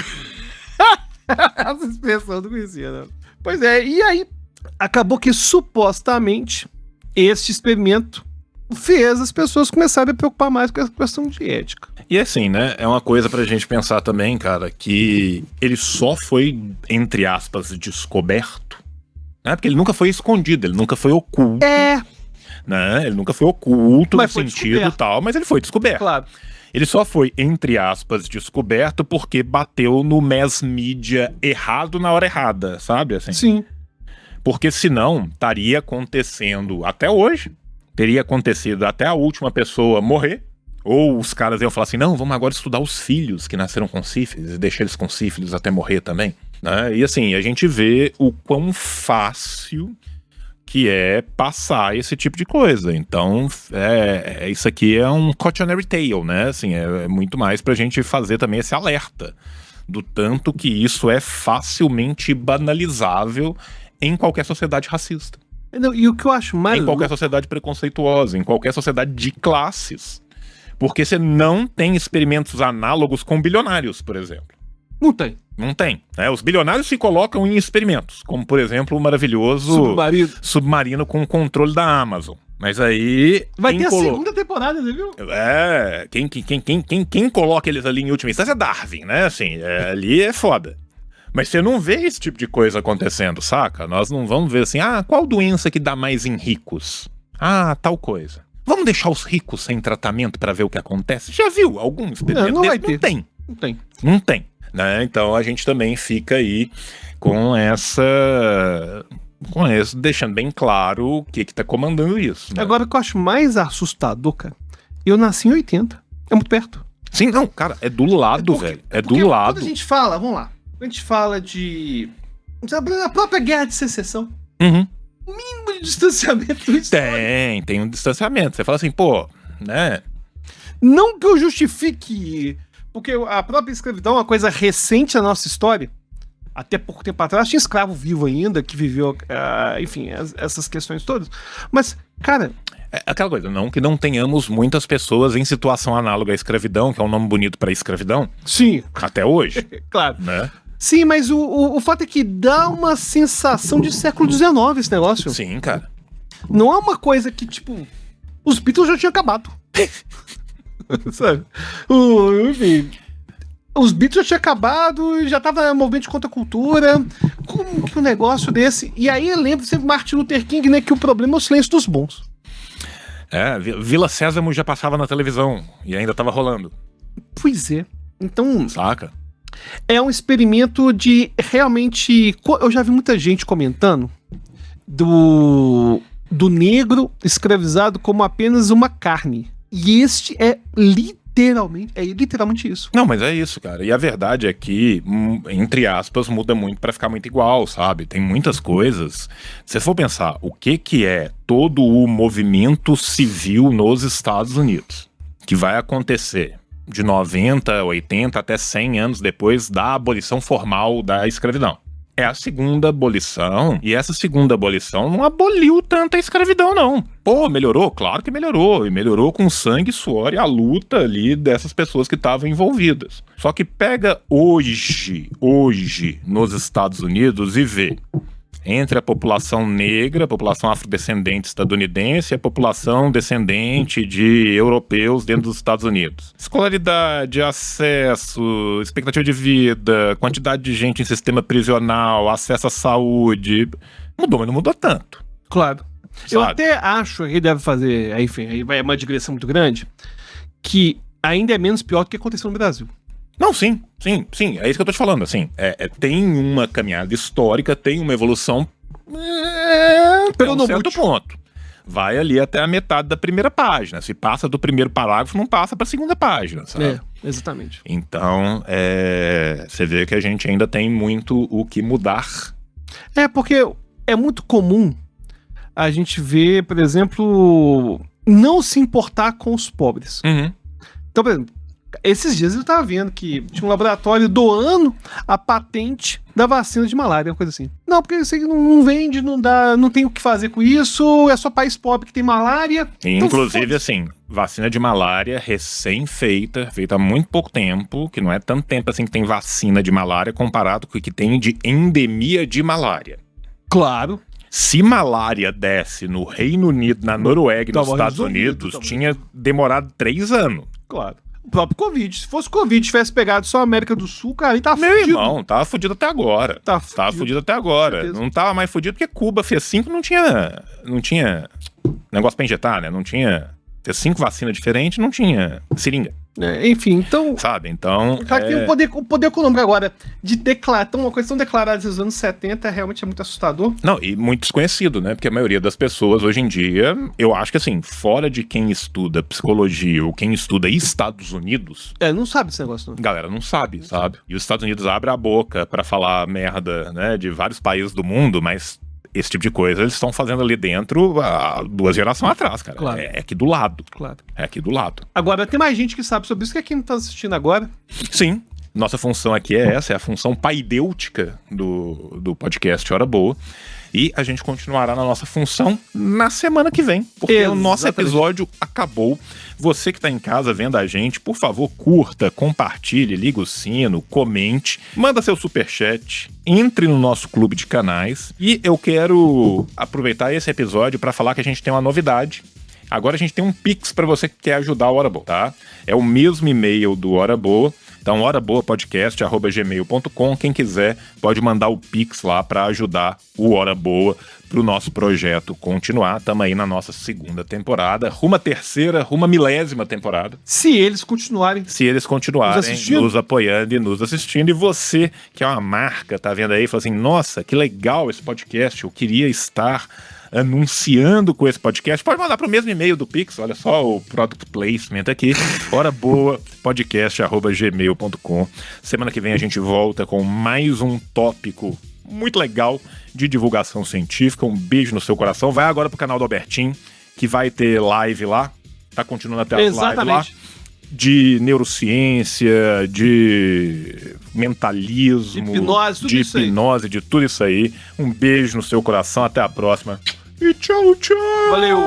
Essa expressão eu não conhecia, né? Pois é, e aí acabou que supostamente este experimento fez as pessoas começarem a preocupar mais com essa questão de ética. E assim, né, é uma coisa pra gente pensar também, cara, que ele só foi, entre aspas, descoberto, né, porque ele nunca foi escondido, ele nunca foi oculto, né, ele nunca foi oculto Mas no foi sentido descoberto. tal, mas ele foi descoberto. Claro. Ele só foi, entre aspas, descoberto porque bateu no mass media errado na hora errada, sabe, assim? Sim. Porque senão estaria acontecendo até hoje, teria acontecido até a última pessoa morrer, ou os caras iam falar assim, não, vamos agora estudar os filhos que nasceram com sífilis e deixar eles com sífilis até morrer também, né? E assim, a gente vê o quão fácil que é passar esse tipo de coisa. Então, isso aqui é um cautionary tale, né? Assim, é muito mais pra gente fazer também esse alerta do tanto que isso é facilmente banalizável em qualquer sociedade racista. Não, e o que eu acho mais... Em qualquer sociedade preconceituosa, em qualquer sociedade de classes. Porque você não tem experimentos análogos com bilionários, por exemplo. Não tem. Não tem, né? Os bilionários se colocam em experimentos, como, por exemplo, o maravilhoso submarino com o controle da Amazon. Mas aí... Vai ter a segunda temporada, você viu? Quem coloca eles ali em última instância é Darwin, né? Assim, ali é foda. Mas você não vê esse tipo de coisa acontecendo, saca? Nós não vamos ver assim, qual doença que dá mais em ricos? Tal coisa. Vamos deixar os ricos sem tratamento pra ver o que acontece? Já viu algum experimento não desse? vai ter. Não tem. Não tem. Não tem, né? Então a gente também fica aí com isso, deixando bem claro o que tá comandando isso. Né? Agora, o que eu acho mais assustador, cara, eu nasci em 80. É muito perto. Sim, não, cara, é do lado, velho. É do lado. Quando a gente fala, vamos lá, quando a gente fala de... a própria Guerra de Secessão, Uhum. mínimo de distanciamento histórico. Tem um distanciamento. Você fala assim, pô, né? Não que eu justifique, porque a própria escravidão é uma coisa recente na nossa história. Até pouco tempo atrás tinha escravo vivo ainda, que viveu, enfim, essas questões todas. Mas, cara... É aquela coisa, não que não tenhamos muitas pessoas em situação análoga à escravidão, que é um nome bonito pra escravidão. Sim. Até hoje. Claro. Né? Sim, mas o fato é que dá uma sensação de século XIX esse negócio. Sim, cara. Não é uma coisa que, tipo, os Beatles já tinham acabado. Sabe? Enfim, os Beatles já tinham acabado e já tava movimento de contracultura. Como que um negócio desse... E aí eu lembro sempre Martin Luther King, né, que o problema é o silêncio dos bons. Vila Sésamo já passava na televisão e ainda tava rolando. Pois é. Então... Saca? É um experimento de realmente... Eu já vi muita gente comentando do negro escravizado como apenas uma carne. E este é literalmente isso. Não, mas é isso, cara. E a verdade é que, entre aspas, muda muito pra ficar muito igual, sabe? Tem muitas coisas. Se você for pensar, o que é todo o movimento civil nos Estados Unidos, que vai acontecer de 90, 80 até 100 anos depois da abolição formal da escravidão. é a segunda abolição, e essa segunda abolição não aboliu tanta escravidão, não. Pô, melhorou? Claro que melhorou, e melhorou com sangue, suor e a luta ali dessas pessoas que estavam envolvidas. Só que pega hoje, nos Estados Unidos e vê entre a população negra, a população afrodescendente estadunidense e a população descendente de europeus dentro dos Estados Unidos. Escolaridade, acesso, expectativa de vida, quantidade de gente em sistema prisional, acesso à saúde. Mudou, mas não mudou tanto. Claro. Sabe? Eu até acho que ele deve fazer, enfim, aí vai uma digressão muito grande, que ainda é menos pior do que aconteceu no Brasil. Não, sim, é isso que eu tô te falando, assim, tem uma caminhada histórica, tem uma evolução até um certo ponto. Vai ali até a metade da primeira página, se passa do primeiro parágrafo, não passa pra segunda página, sabe? Exatamente. Então, você vê que a gente ainda tem muito o que mudar. Porque é muito comum a gente ver, por exemplo, não se importar com os pobres. Uhum. Então, por exemplo, esses dias eu tava vendo que tinha um laboratório doando a patente da vacina de malária, uma coisa assim. Não, porque isso aí não vende, não dá, não tem o que fazer com isso, é só país pobre que tem malária. Inclusive, então, assim, vacina de malária recém-feita, feita há muito pouco tempo, que não é tanto tempo assim que tem vacina de malária comparado com o que tem de endemia de malária. Claro. Se malária desse no Reino Unido, na Noruega e nos Estados Unidos, tinha demorado 3 anos. Claro. O próprio Covid. Se fosse Covid tivesse pegado só a América do Sul, cara, aí tava fudido. Meu irmão, tava fudido até agora. Tava fudido até agora. Não tava mais fudido porque Cuba fez 5, não tinha negócio pra injetar, né? Não tinha... Fez 5 vacinas diferentes, não tinha seringa. Enfim, então... Sabe, então... O poder econômico agora de declarar... Então, uma coisa tão declarada nos anos 70 realmente é muito assustador. Não, e muito desconhecido, né? Porque a maioria das pessoas hoje em dia, eu acho que assim, fora de quem estuda psicologia ou quem estuda Estados Unidos... não sabe desse negócio, não. Galera não sabe, sabe? E os Estados Unidos abrem a boca pra falar merda, né? De vários países do mundo, mas... Esse tipo de coisa eles estão fazendo ali dentro há 2 gerações atrás, cara. Claro. É aqui do lado. Claro. É aqui do lado. Agora, tem mais gente que sabe sobre isso que quem não tá assistindo agora. Sim. Nossa função aqui é essa, é a função paidêutica do podcast Hora Boa. E a gente continuará na nossa função na semana que vem. Porque o nosso episódio acabou. Você que está em casa vendo a gente, por favor, curta, compartilhe, liga o sino, comente, manda seu superchat, entre no nosso clube de canais. E eu quero aproveitar esse episódio para falar que a gente tem uma novidade. Agora a gente tem um Pix para você que quer ajudar o Hora Boa, tá? É o mesmo e-mail do Hora Boa. Então, horaboapodcast@gmail.com. Quem quiser pode mandar o Pix lá para ajudar o Hora Boa pro nosso projeto continuar. Estamos aí na nossa 2ª temporada, rumo à 3ª, rumo à 1000ª temporada. Se eles continuarem nos apoiando e nos assistindo. E você, que é uma marca, tá vendo aí, fala assim, nossa, que legal esse podcast, eu queria estar anunciando com esse podcast, pode mandar pro mesmo e-mail do Pix, olha só o product placement aqui, horaboapodcast@gmail.com. Semana que vem a gente volta com mais um tópico muito legal de divulgação científica. Um beijo no seu coração. Vai agora pro canal do Albertinho, que vai ter live lá, tá continuando até as lives lá, de neurociência, de mentalismo, de hipnose, de tudo isso aí. Um beijo no seu coração, até a próxima. E tchau, tchau! Valeu!